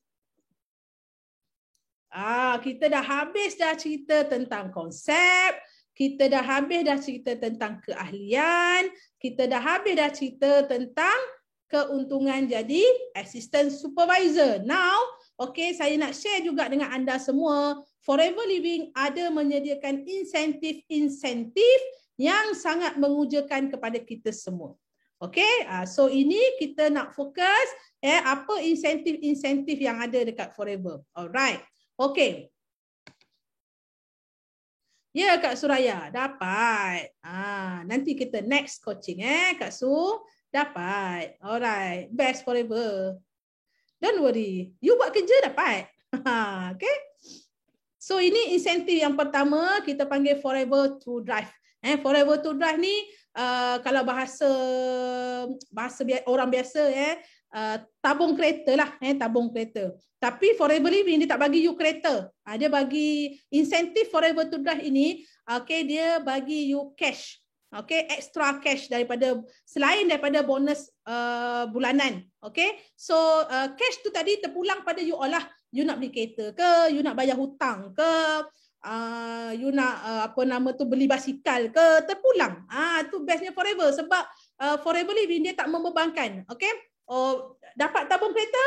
Kita dah habis dah cerita tentang konsep. Kita dah habis dah cerita tentang keahlian. Kita dah habis dah cerita tentang keuntungan jadi assistant supervisor. Now, okay, saya nak share juga dengan anda semua. Forever Living ada menyediakan insentif-insentif yang sangat mengujakan kepada kita semua. Okay, so ini kita nak fokus apa insentif-insentif yang ada dekat Forever. Alright, okay. Ya, Kak Suraya, dapat. Nanti kita next coaching Kak Su. Dapat. Alright, best Forever. Don't worry. You buat kerja dapat. Okay. So ini insentif yang pertama kita panggil Forever to Drive. Forever to Drive ni kalau bahasa orang biasa tabung kereta lah, tabung kereta. Tapi Forever Living dia tak bagi you kereta. Dia bagi insentif Forever to Drive ini, okay, dia bagi you cash. Okay, extra cash selain daripada bonus bulanan. Okay, so cash tu tadi terpulang pada you all lah. You nak beli kereta ke, you nak bayar hutang ke, you nak beli basikal ke, terpulang. Tu bestnya Forever sebab Forever Living dia tak membebankan. Okay, dapat tabung kereta,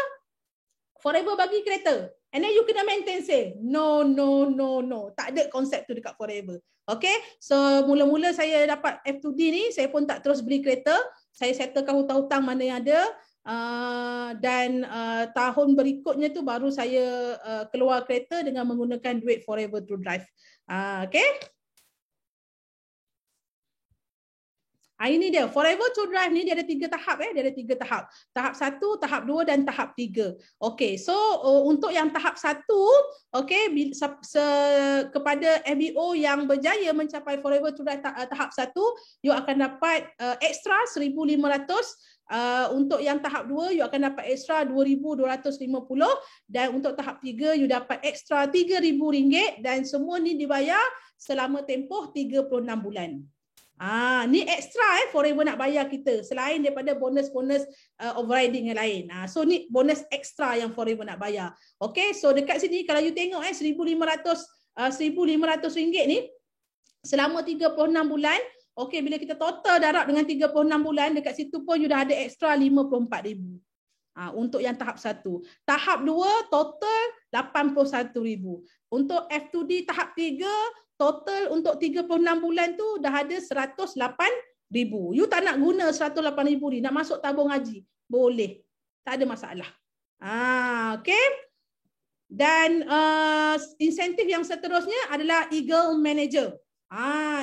Forever bagi kereta. And then you kena maintain say, no. Tak ada konsep tu dekat Forever. Okay, so mula-mula saya dapat F2D ni, saya pun tak terus beli kereta. Saya settlekan hutang-hutang mana yang ada. Dan tahun berikutnya tu baru saya keluar kereta dengan menggunakan duit Forever to Drive. Okay. Ini dia Forever to Drive ni dia ada 3 tahap dia ada 3 tahap. Tahap 1, tahap 2 dan tahap 3. Okey, so untuk yang tahap 1, okey, kepada FBO yang berjaya mencapai Forever to Drive tahap 1, you akan dapat extra 1,500. Untuk yang tahap 2 you akan dapat extra 2,250 dan untuk tahap 3 you dapat extra RM3,000 dan semua ni dibayar selama tempoh 36 bulan. Ni extra Forever nak bayar kita selain daripada bonus-bonus overriding yang lain. So ni bonus extra yang Forever nak bayar. Okay, so dekat sini kalau you tengok RM1,500 ni selama 36 bulan. Okay, bila kita total darab dengan 36 bulan, dekat situ pun you dah ada extra RM54,000. Untuk yang tahap 1. Tahap 2 total RM81,000. Untuk F2D tahap 3 total untuk 36 bulan tu dah ada RM108,000. You tak nak guna RM108,000 ni, nak masuk tabung haji, boleh. Tak ada masalah. Okay. Dan insentif yang seterusnya adalah Eagle Manager.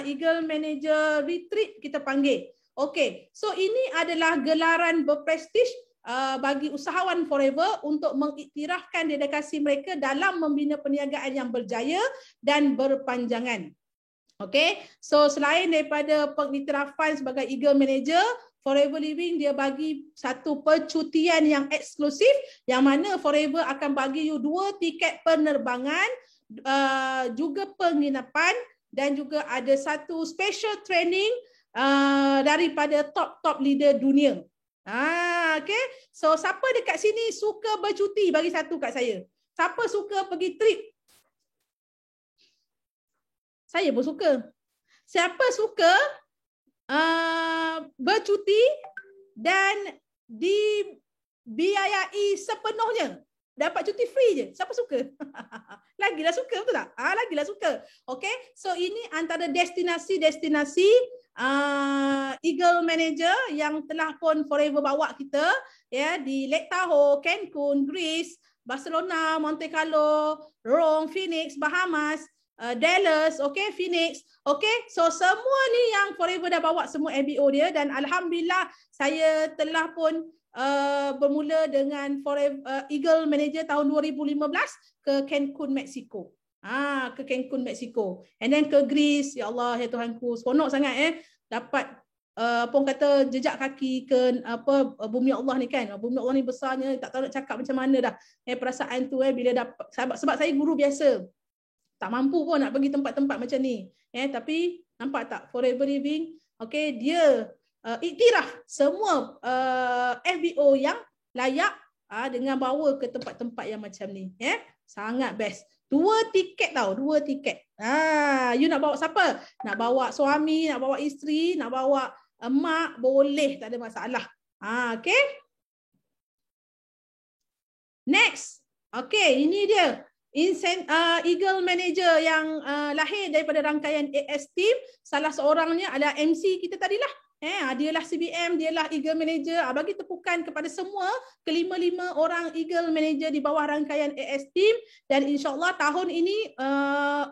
Eagle Manager Retreat kita panggil. Okay. So ini adalah gelaran berprestij bagi usahawan Forever untuk mengiktirafkan dedikasi mereka dalam membina perniagaan yang berjaya dan berpanjangan. Okay, so selain daripada pengiktirafan sebagai Eagle Manager, Forever Living dia bagi satu percutian yang eksklusif yang mana Forever akan bagi you 2 tiket penerbangan, juga penginapan dan juga ada satu special training daripada top-top leader dunia. Okay. So siapa dekat sini suka bercuti, bagi satu kat saya. Siapa suka pergi trip? Saya pun suka. Siapa suka bercuti dan dibiayai sepenuhnya? Dapat cuti free je. Siapa suka? Lagilah suka, betul tak? Lagilah suka. Okay. So ini antara destinasi-destinasi Eagle Manager yang telah pun forever bawa kita ya di Lake Tahoe, Cancun, Greece, Barcelona, Monte Carlo, Rome, Phoenix, Bahamas, Dallas, okay, Phoenix, okay. So semua ni yang forever dah bawa semua FBO dia, dan alhamdulillah saya telah pun bermula dengan forever, Eagle Manager tahun 2015 ke Cancun, Mexico. Ke Cancun, Mexico. And then ke Greece. Ya Allah, ya Tuhanku, seronok sangat dapat pun kata jejak kaki ke bumi Allah ni kan. Bumi Allah ni besarnya, tak tahu nak cakap macam mana dah. Perasaan tu bila dapat, sebab saya guru biasa. Tak mampu pun nak pergi tempat-tempat macam ni. Tapi nampak tak, Forever Living, okay, dia iktiraf semua FBO yang layak dengan bawa ke tempat-tempat yang macam ni. Sangat best. 2 tiket tau, 2 tiket. You nak bawa siapa? Nak bawa suami, nak bawa isteri, nak bawa mak, boleh, tak ada masalah. Okay. Next. Okay, ini dia. Eagle Manager yang lahir daripada rangkaian AS Team. Salah seorangnya adalah MC kita tadilah. Dialah CBM, dialah Eagle Manager. Bagi tepukan kepada semua kelima-lima orang Eagle Manager di bawah rangkaian AS Team. Dan insyaAllah tahun ini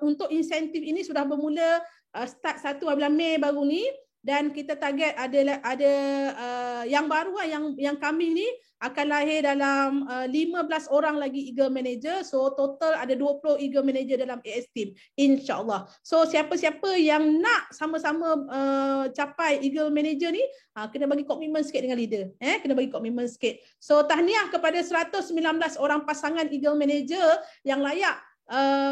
untuk insentif ini sudah bermula start 1 bulan Mei baru ni. Dan kita target ada yang baru yang kami ni akan lahir dalam 15 orang lagi Eagle Manager. So total ada 20 Eagle Manager dalam AS Team, insyaAllah. So siapa-siapa yang nak sama-sama capai Eagle Manager ni, kena bagi komitmen sikit dengan leader. Kena bagi komitmen sikit. So tahniah kepada 119 orang pasangan Eagle Manager yang layak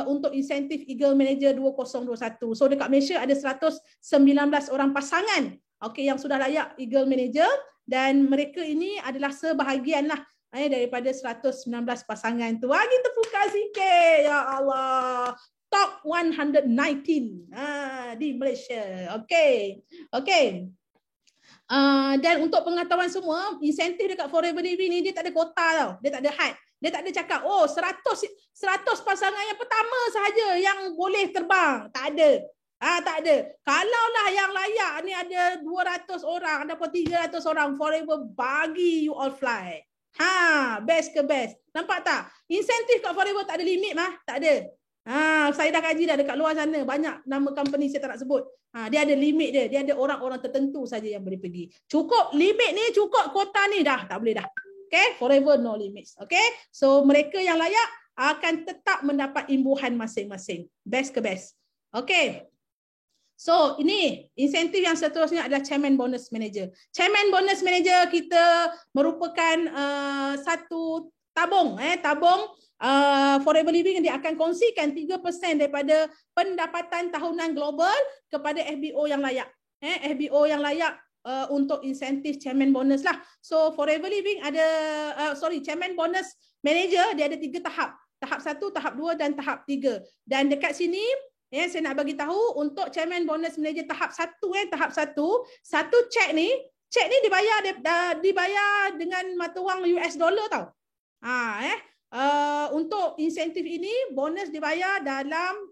untuk insentif Eagle Manager 2021. So dekat Malaysia ada 119 orang pasangan yang sudah layak Eagle Manager, dan mereka ini adalah sebahagian lah daripada 119 pasangan tu. Bagi tepukan sikit, ya Allah. Top 119 di Malaysia. Okay. Dan untuk pengetahuan semua, insentif dekat Forever Living ni dia tak ada kota tau. Dia tak ada had. Dia tak ada cakap, 100 pasangan yang pertama sahaja yang boleh terbang. Tak ada. Tak ada. Kalaulah yang layak ni ada 200 orang, ada pun 300 orang, Forever bagi you all fly. Best ke best. Nampak tak? Insentif kat Forever tak ada limit mah. Tak ada. Saya dah kaji dah dekat luar sana. Banyak nama company saya tak nak sebut. Dia ada limit dia. Dia ada orang-orang tertentu saja yang boleh pergi. Cukup limit ni, cukup kota ni dah. Tak boleh dah. Okay? Forever no limits. Okay? So mereka yang layak akan tetap mendapat imbuhan masing-masing. Best ke best. Okay? So ini insentif yang seterusnya adalah Chairman Bonus Manager. Chairman Bonus Manager kita merupakan satu tabung. Tabung Forever Living, dia akan kongsikan 3% daripada pendapatan tahunan global kepada FBO yang layak. FBO yang layak untuk insentif Chairman Bonus lah. So Forever Living ada Chairman Bonus Manager dia ada 3 tahap. Tahap 1, tahap 2 dan tahap 3. Dan dekat sini saya nak bagi tahu untuk Chairman Bonus Manager tahap 1, tahap 1, satu cek ni dibayar dengan mata wang US dollar tau. Untuk insentif ini bonus dibayar dalam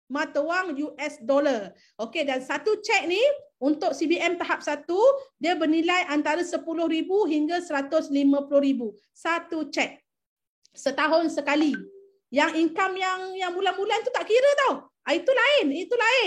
mata wang US dollar. Okey, dan satu cek ni untuk CBM tahap 1 dia bernilai antara 10,000 hingga 150,000. Satu cek. Setahun sekali. Yang income yang bulan-bulan tu tak kira tau. Itu lain.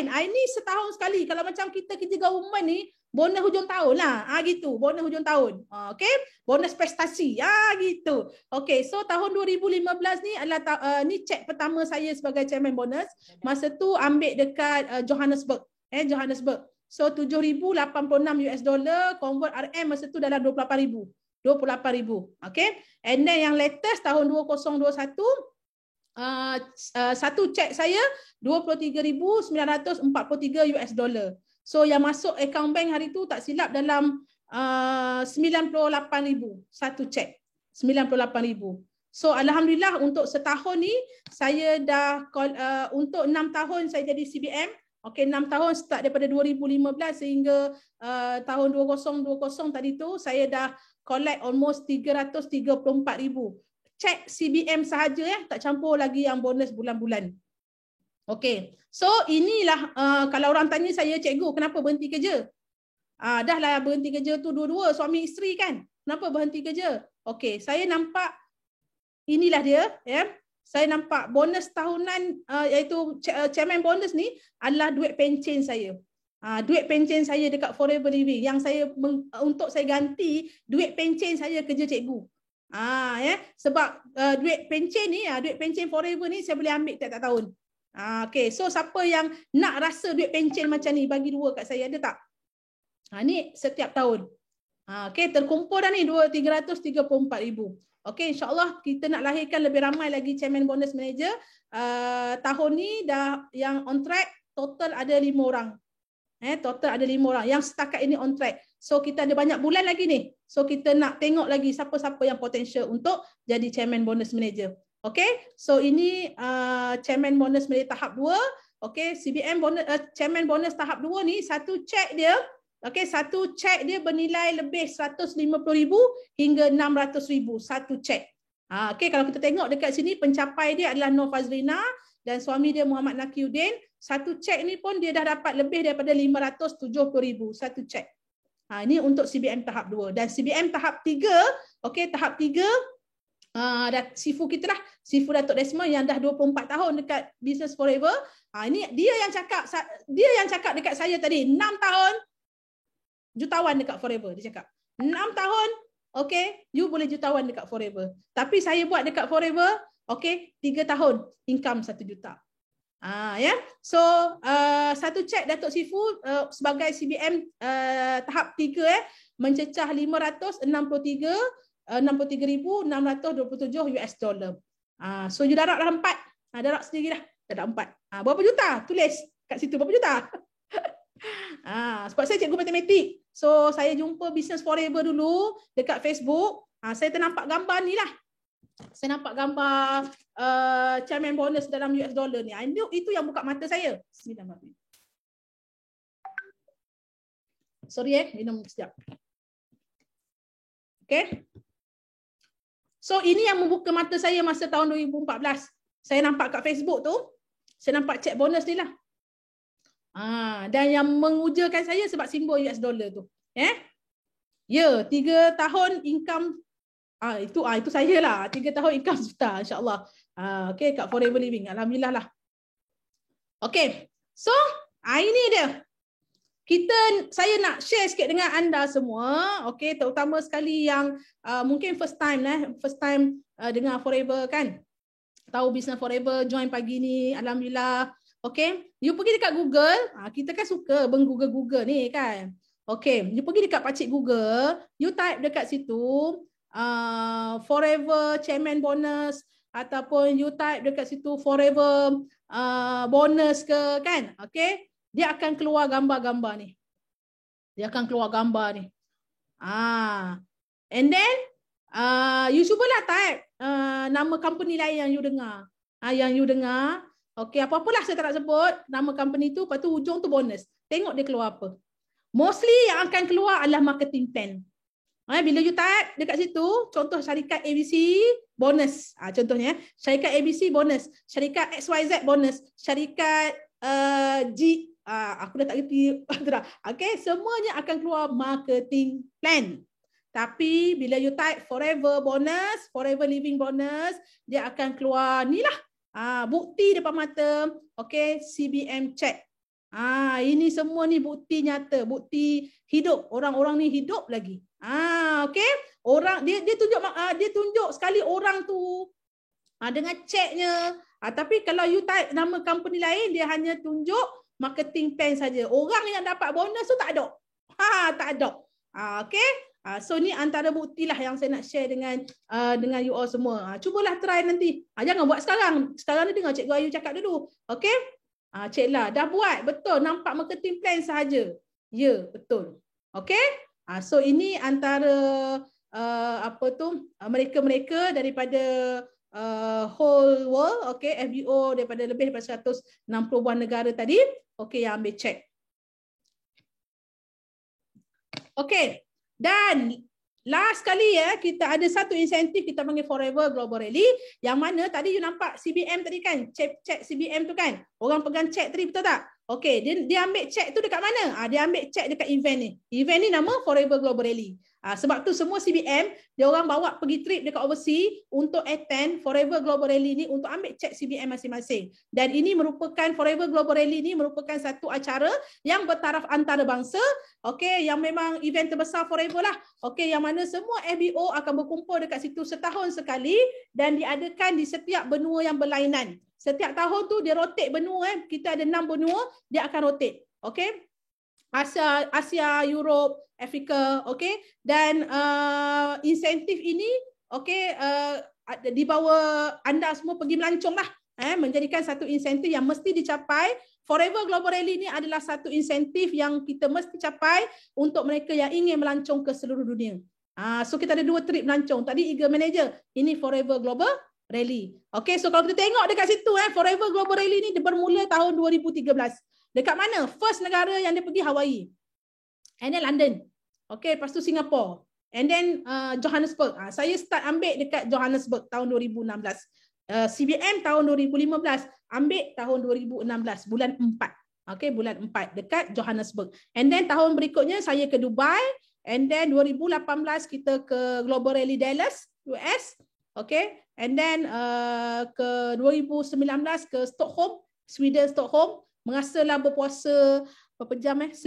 Ini setahun sekali. Kalau macam kita kerja government ni, bonus hujung tahun lah. Gitu. Bonus hujung tahun. Okay. Bonus prestasi. Gitu. Okay. So tahun 2015 ni adalah ni cek pertama saya sebagai Chairman Bonus. Masa tu ambil dekat Johannesburg. Johannesburg. So 7,086 US dollar. Convert RM masa tu dalam 28,000. Okay. And then yang latest tahun 2021, satu cek saya 23,943 US dollar. So yang masuk account bank hari tu tak silap dalam 98,000 satu cek. 98,000. So alhamdulillah untuk setahun ni saya dah untuk 6 tahun saya jadi CBM. Okey, 6 tahun start daripada 2015 sehingga tahun 2020 tadi tu saya dah collect almost 334,000. Cek CBM sahaja tak campur lagi yang bonus bulan-bulan. Okey. So inilah kalau orang tanya saya, cikgu kenapa berhenti kerja? Dah lah berhenti kerja tu dua-dua, suami isteri kan. Kenapa berhenti kerja? Okey, saya nampak inilah dia, ya. Saya nampak bonus tahunan iaitu chairman bonus ni adalah duit pencen saya. Duit pencen saya dekat Forever Living yang saya untuk saya ganti duit pencen saya kerja cikgu. Ya, sebab duit pencen ni, duit pencen Forever ni saya boleh ambil tiap-tiap tahun. Okey, so siapa yang nak rasa duit pencen macam ni, bagi 2 kat saya, ada tak? Ni setiap tahun. Okey, terkumpul dah ni 334,000. Okey, insyaAllah kita nak lahirkan lebih ramai lagi chairman bonus manager. Tahun ni dah yang on track total ada 5 orang. Total ada 5 orang yang setakat ini on track. So kita ada banyak bulan lagi ni. So kita nak tengok lagi siapa-siapa yang potensial untuk jadi chairman bonus manager. Okey, so ini chairman bonus manager tahap 2. Okey, CBM bonus, chairman bonus tahap 2 ni satu cek dia. Okey, satu cek dia bernilai lebih 150,000 hingga 600,000 satu cek. Okey, kalau kita tengok dekat sini pencapai dia adalah Nur Fazlina dan suami dia Muhammad Nakiuddin. Satu cek ni pun dia dah dapat lebih daripada 570,000 satu cek. Ini untuk CBM tahap 2 dan CBM tahap 3. Okey, tahap 3 Sifu kita lah, Sifu Datuk Desmond yang dah 24 tahun dekat Business Forever. Ini dia yang cakap dekat saya tadi, 6 tahun jutawan dekat Forever. Dia cakap 6 tahun, okay, you boleh jutawan dekat Forever. Tapi saya buat dekat Forever, okay, 3 tahun income 1 juta. Ya. So satu cek Datuk Sifu sebagai CBM tahap 3 mencecah 63,627 US dollar. So you darab dah 4. Darab sendiri dah. Darab 4. Berapa juta? Tulis kat situ berapa juta. Sebab saya cikgu matematik. So saya jumpa Business Forever dulu dekat Facebook. Saya ternampak gambar ni lah. Saya nampak gambar chairman bonus dalam US dollar ni. Itu yang buka mata saya. Bismillahirrahmanirrahim. Sorry minum sekejap. Okay. So ini yang membuka mata saya masa tahun 2014. Saya nampak kat Facebook tu, saya nampak cek bonus ni lah. Dan yang mengujakan saya sebab simbol US dollar tu. 3 tahun income itu saya lah. 3 tahun income juta insya-Allah. Okay, kat Forever Living. Alhamdulillah lah. Okay. So, ini dia. Saya nak share sikit dengan anda semua, okay, terutama sekali yang mungkin first time dengar Forever kan. Tahu Business Forever, join pagi ni, alhamdulillah. Okay, you pergi dekat Google, kita kan suka Google ni kan. Okay, you pergi dekat pacik Google, you type dekat situ Forever Chairman Bonus ataupun you type dekat situ Forever bonus ke kan. Okay, dia akan keluar gambar-gambar ni. And then you cubalah type nama company lain yang you dengar. Okey, apa-apalah saya tak nak sebut nama company tu, lepas tu hujung tu bonus. Tengok dia keluar apa. Mostly yang akan keluar adalah marketing plan. Bila you type dekat situ, contoh syarikat ABC bonus. Contohnya, syarikat ABC bonus, syarikat XYZ bonus, syarikat aku dah tak kerti. Okay, semuanya akan keluar marketing plan. Tapi bila you type Forever bonus, Forever Living bonus, dia akan keluar ni lah. Bukti depan mata. Okay, CBM check. Ini semua ni bukti nyata, bukti hidup. Orang-orang ni hidup lagi. Okay, orang dia tunjuk sekali orang tu dengan ceknya. Tapi kalau you type nama company lain, dia hanya tunjuk marketing plan saja. Orang yang dapat bonus tu tak ada. Tak ada. Okay. So ni antara bukti lah yang saya nak share dengan you all semua. Cubalah try nanti. Jangan buat sekarang. Sekarang ni dengar Cikgu Ayu cakap dulu. Okay. Cik lah. Dah buat. Betul. Nampak marketing plan sahaja. Ya, betul. Okay. So ini antara mereka-mereka daripada whole world, okay, FBO daripada lebih daripada 160-an negara tadi, okay, yang ambil check. Okay, dan last kali kita ada satu insentif kita panggil Forever Global Rally, yang mana tadi you nampak CBM tadi kan, check CBM tu kan, orang pegang check tadi, betul tak? Okey, dia ambil check tu dekat mana? Dia ambil check dekat event ni. Event ni nama Forever Global Rally. Sebab tu semua CBM, dia orang bawa pergi trip dekat overseas untuk attend Forever Global Rally ni untuk ambil check CBM masing-masing. Dan ini merupakan Forever Global Rally ni merupakan satu acara yang bertaraf antarabangsa, okey, yang memang event terbesar Forever lah. Okey, yang mana semua FBO akan berkumpul dekat situ setahun sekali dan diadakan di setiap benua yang berlainan. Setiap tahun tu dia rotate benua, kita ada 6 benua, dia akan rotate. Okey? Asia, Europe, Afrika, okey? Dan insentif ini okey, dibawa anda semua pergi melancong lah. Menjadikan satu insentif yang mesti dicapai. Forever Global Rally ni adalah satu insentif yang kita mesti capai untuk mereka yang ingin melancong ke seluruh dunia. So kita ada 2 trip melancong. Tadi Eagle Manager, ini Forever Global Rally. Okay, so kalau kita tengok dekat situ, Forever Global Rally ni dia bermula tahun 2013. Dekat mana? First negara yang dia pergi Hawaii. And then London. Okay, lepas tu Singapore. And then Johannesburg. Saya start ambil dekat Johannesburg tahun 2016. CBM tahun 2015. Ambil tahun 2016, bulan 4. Okay, bulan 4 dekat Johannesburg. And then tahun berikutnya saya ke Dubai. And then 2018 kita ke Global Rally Dallas, US. Okay, and then ke 2019 ke Stockholm, Sweden, Stockholm. Mengasalah berpuasa berapa jam 19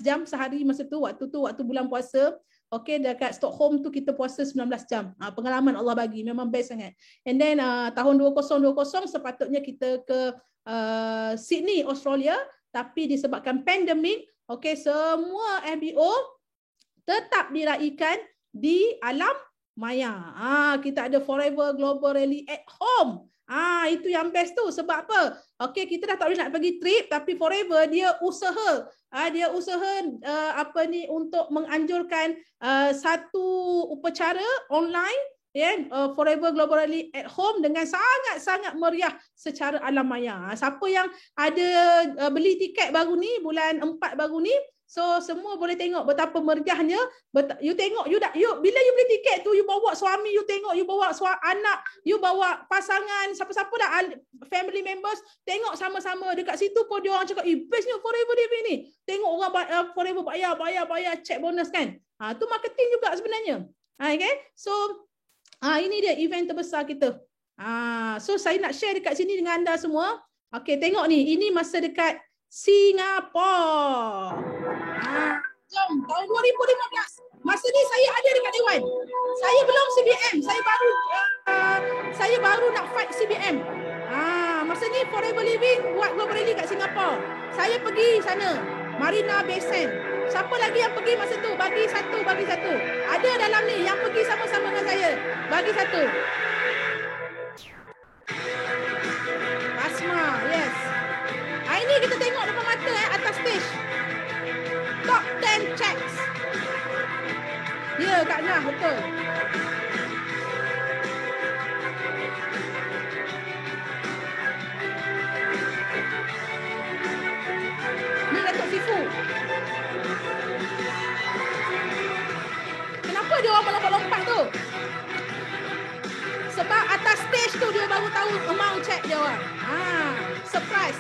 jam sehari masa tu, waktu bulan puasa. Okay, dekat Stockholm tu kita puasa 19 jam. Pengalaman Allah bagi, memang best sangat. And then tahun 2020 sepatutnya kita ke Sydney, Australia. Tapi disebabkan pandemik, okay, semua FBO tetap diraikan di alam maya. Kita ada Forever Global Rally at home. Itu yang best tu. Sebab apa? Okey, kita dah tak boleh nak pergi trip, tapi Forever dia usaha. Dia usaha untuk menganjurkan satu upacara online, Forever Global Rally at home dengan sangat-sangat meriah secara alam maya. Siapa yang ada beli tiket baru ni, bulan 4 baru ni, so semua boleh tengok betapa meriahnya. You tengok, bila you beli tiket tu, you bawa suami, you tengok, you bawa anak, you bawa pasangan, siapa-siapa dah family members, tengok sama-sama dekat situ pun dia orang cakap, bestnya Forever Living ni. Tengok orang Forever bayar check bonus kan. Tu marketing juga sebenarnya. Okay? So ini dia event terbesar kita. So saya nak share dekat sini dengan anda semua. Okay, tengok ni, ini masa dekat Singapura. Jom, tahun 2015. Masa ni saya ada dekat Dewan. Saya belum CBM. Saya baru nak fight CBM. Masa ni Forever Living buat Global Rally kat Singapura. Saya pergi sana, Marina Bay Sands. Siapa lagi yang pergi masa tu? Bagi satu. Ada dalam ni yang pergi sama-sama dengan saya. Bagi satu. Asma, yes. Ini kita tengok depan mata atas stage. Top 10 checks. Ya, Kak Nah, betul. Ni Datuk Sifu. Kenapa dia orang melompat-lompat tu? Sebab atas stage tu dia baru tahu amount check dia orang. Surprise.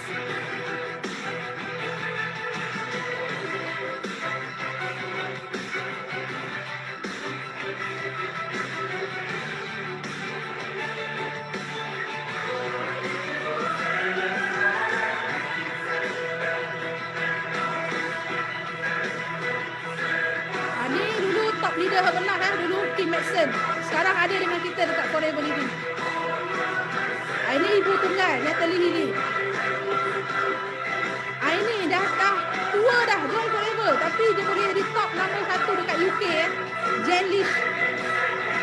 Leader pernah dulu Kim Maxson. Sekarang ada dengan kita dekat Forever Living. Ini ibu tunggal Natalie Lily. Ini dah tua dah, join Forever, tapi dia boleh di top nombor 1 dekat UK Jen Lish,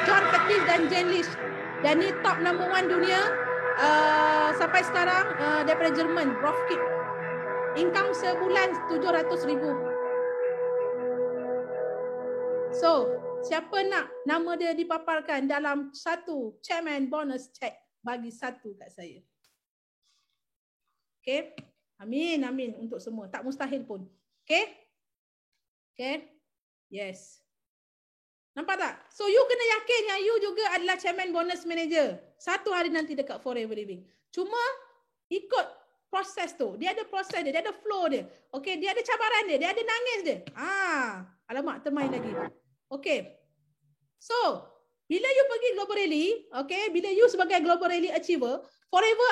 John Curtis dan Jen Lish. Dan ni top number 1 dunia sampai sekarang daripada Jerman, Prof Kip. Income sebulan 700,000. So, siapa nak nama dia dipaparkan dalam satu chairman bonus check, bagi satu kat saya. Okay? Amin untuk semua. Tak mustahil pun. Okay? Okay? Yes. Nampak tak? So, you kena yakin yang you juga adalah chairman bonus manager. Satu hari nanti dekat Forever Living. Cuma ikut proses tu. Dia ada proses dia ada flow dia. Okey, dia ada cabaran dia ada nangis dia. Alamak termain lagi. Okey. So, bila you pergi Global Rally, okay, bila you sebagai Global Rally Achiever, Forever,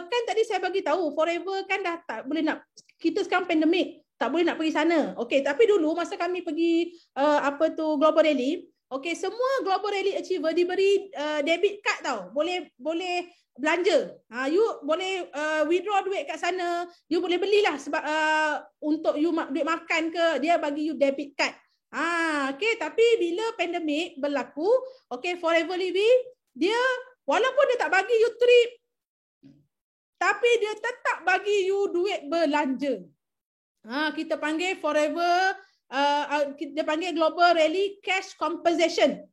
kan tadi saya bagi tahu, Forever kan dah tak boleh nak, kita sekarang pandemik, tak boleh nak pergi sana. Okay, tapi dulu masa kami pergi Global Rally, okay, semua Global Rally Achiever diberi debit card tau. Boleh belanja. You boleh withdraw duit kat sana, you boleh belilah sebab untuk you duit makan ke, dia bagi you debit card. Okay, tapi bila pandemik berlaku, okay, Forever Living, dia walaupun dia tak bagi you trip, tapi dia tetap bagi you duit belanja. Kita panggil Forever, kita panggil Global Rally Cash Compensation.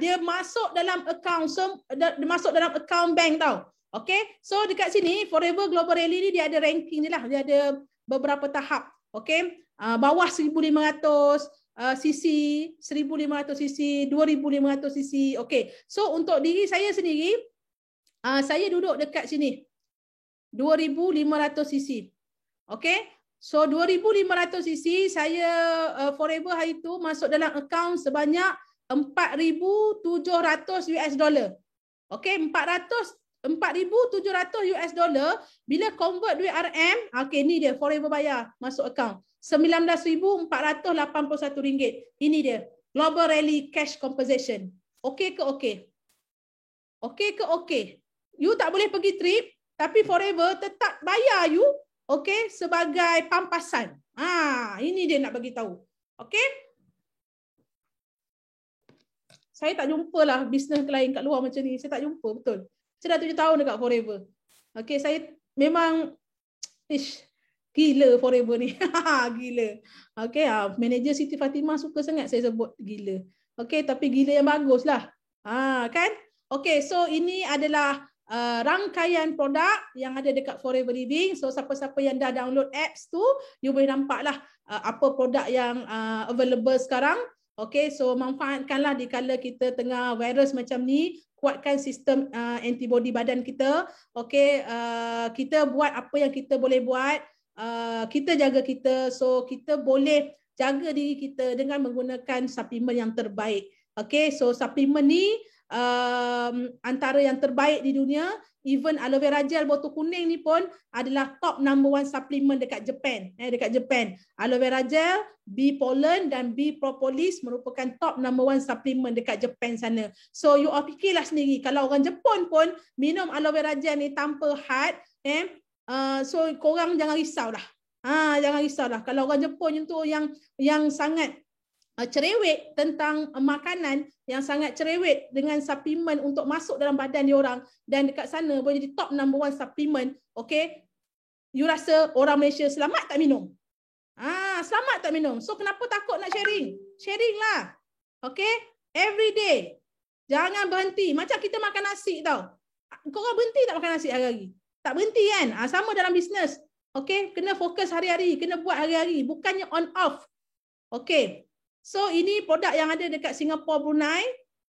Dia masuk dalam account, dia masuk dalam account bank tau. Okay, so dekat sini Forever Global Rally ni dia ada ranking ni lah, dia ada beberapa tahap. Okay, bawah 1500 cc, 1500 cc, 2500 cc. Okay, so untuk diri saya sendiri, saya duduk dekat sini 2500 cc. Okay, so 2500 cc saya Forever hari tu masuk dalam account sebanyak 4,700 US dollar. Okay, 4,700 US dollar bila convert duit RM, okay, ni dia Forever bayar masuk account RM19,481. Ini dia Global Rally Cash Compensation. Okey ke okey? Okey ke okey? You tak boleh pergi trip, tapi Forever tetap bayar you, okey, sebagai pampasan. Ini dia nak bagi tahu. Okey? Saya tak jumpa lah bisnes lain kat luar macam ni. Saya tak jumpa, betul. Saya dah 7 tahun dekat Forever. Okay, saya memang gila Forever ni. Gila. Okay, manager Siti Fatimah suka sangat saya sebut gila. Okay, tapi gila yang bagus lah. Kan? Okay, so ini adalah rangkaian produk yang ada dekat Forever Living. So, siapa-siapa yang dah download apps tu, you boleh nampak lah apa produk yang available sekarang. Okay, so manfaatkanlah di kala kita tengah virus macam ni, kuatkan sistem antibody badan kita. Okay, kita buat apa yang kita boleh buat, kita jaga kita, so kita boleh jaga diri kita dengan menggunakan suplemen yang terbaik. Okay, so suplemen ni antara yang terbaik di dunia. Even aloe vera gel botol kuning ni pun adalah top number 1 suplemen dekat Japan. Dekat Japan, aloe vera gel, bee pollen dan bee propolis merupakan top number 1 suplemen dekat Japan sana. So you all fikirlah sendiri, kalau orang Jepun pun minum aloe vera gel ni tanpa had, so korang jangan risaulah. Jangan risaulah. Kalau orang Jepun tu yang sangat cerewet tentang makanan, yang sangat cerewet dengan suplemen untuk masuk dalam badan diorang, dan dekat sana boleh jadi top number 1 suplemen. Okay, you rasa orang Malaysia selamat tak minum? Selamat tak minum? So kenapa takut nak sharing? Sharing lah. Okay, every day. Jangan berhenti. Macam kita makan nasi tau. Korang berhenti tak makan nasi hari-hari? Tak berhenti kan? Sama dalam bisnes. Okay, kena fokus hari-hari, kena buat hari-hari, bukannya on off. Okay, so ini produk yang ada dekat Singapore, Brunei.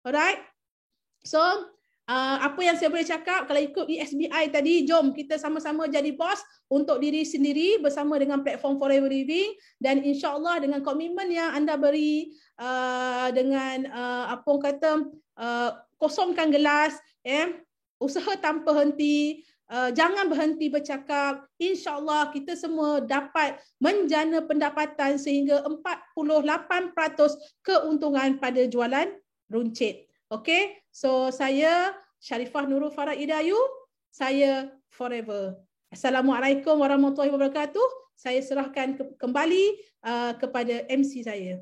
Alright. So apa yang saya boleh cakap, kalau ikut ESBI tadi, jom kita sama-sama jadi bos untuk diri sendiri bersama dengan platform Forever Living, dan insya-Allah dengan komitmen yang anda beri, dengan apa orang kata, kosongkan gelas, usaha tanpa henti, jangan berhenti bercakap. InsyaAllah kita semua dapat menjana pendapatan sehingga 48% keuntungan pada jualan runcit. Okay, so saya Sharifah Nurul Farah Idayu, saya Forever. Assalamualaikum warahmatullahi wabarakatuh. Saya serahkan kembali kepada MC saya.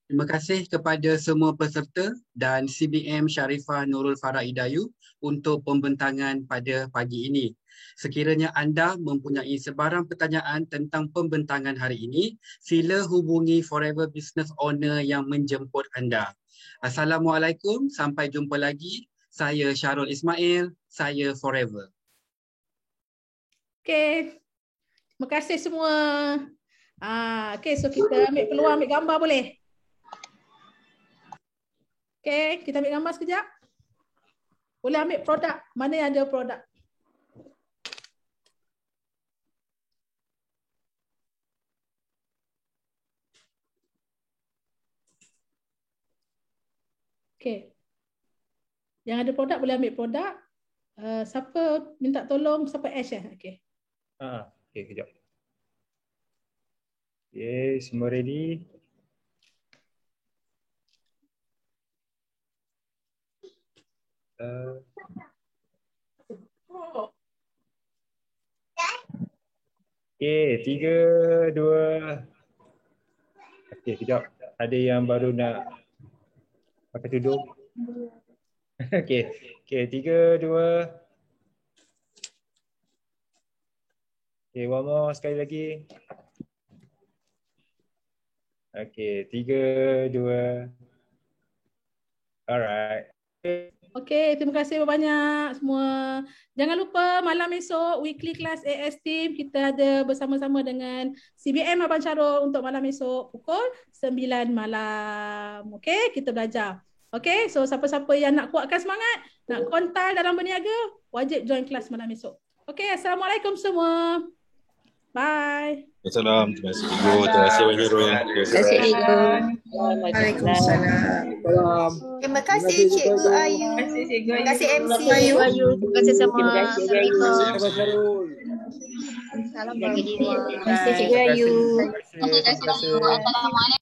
Terima kasih kepada semua peserta dan CBM Sharifah Nurul Farah Idayu untuk pembentangan pada pagi ini. Sekiranya anda mempunyai sebarang pertanyaan tentang pembentangan hari ini, sila hubungi Forever Business Owner yang menjemput anda. Assalamualaikum, sampai jumpa lagi. Saya Syarul Ismail, saya Forever. Okay, terima kasih semua. Okay, so kita ambil peluang ambil gambar boleh? Okey, kita ambil gambar sekejap. Boleh ambil produk. Mana yang ada produk? Okey. Yang ada produk boleh ambil produk. Siapa minta tolong? Siapa Ash ya? Okey. Okey, kejap. Okey, semua ready. Okey, 3, 2. Okey, kejap. Ada yang baru nak pakai tudung. Okey. Okey, 3, 2. Okey, one more sekali lagi. Okey, 3, 2. Alright. Okey, terima kasih banyak semua. Jangan lupa malam esok weekly class AS Team kita ada bersama-sama dengan CBM Abang Syarul untuk malam esok pukul 9 malam. Okey, kita belajar. Okey, so siapa-siapa yang nak kuatkan semangat, nak kontal dalam berniaga, wajib join kelas malam esok. Okey, Assalamualaikum semua. Bye. Assalamualaikum. Terima kasih Ibu. Terima kasih Wahirul. Terima kasih Ibu. Waalaikumsalam. Terima kasih Cikgu Ayu. Terima kasih MC Ayu. Terima kasih semua. Terima kasih Cikgu Ayu. Salam jaga diri. Terima kasih Cikgu Ayu. Terima kasih.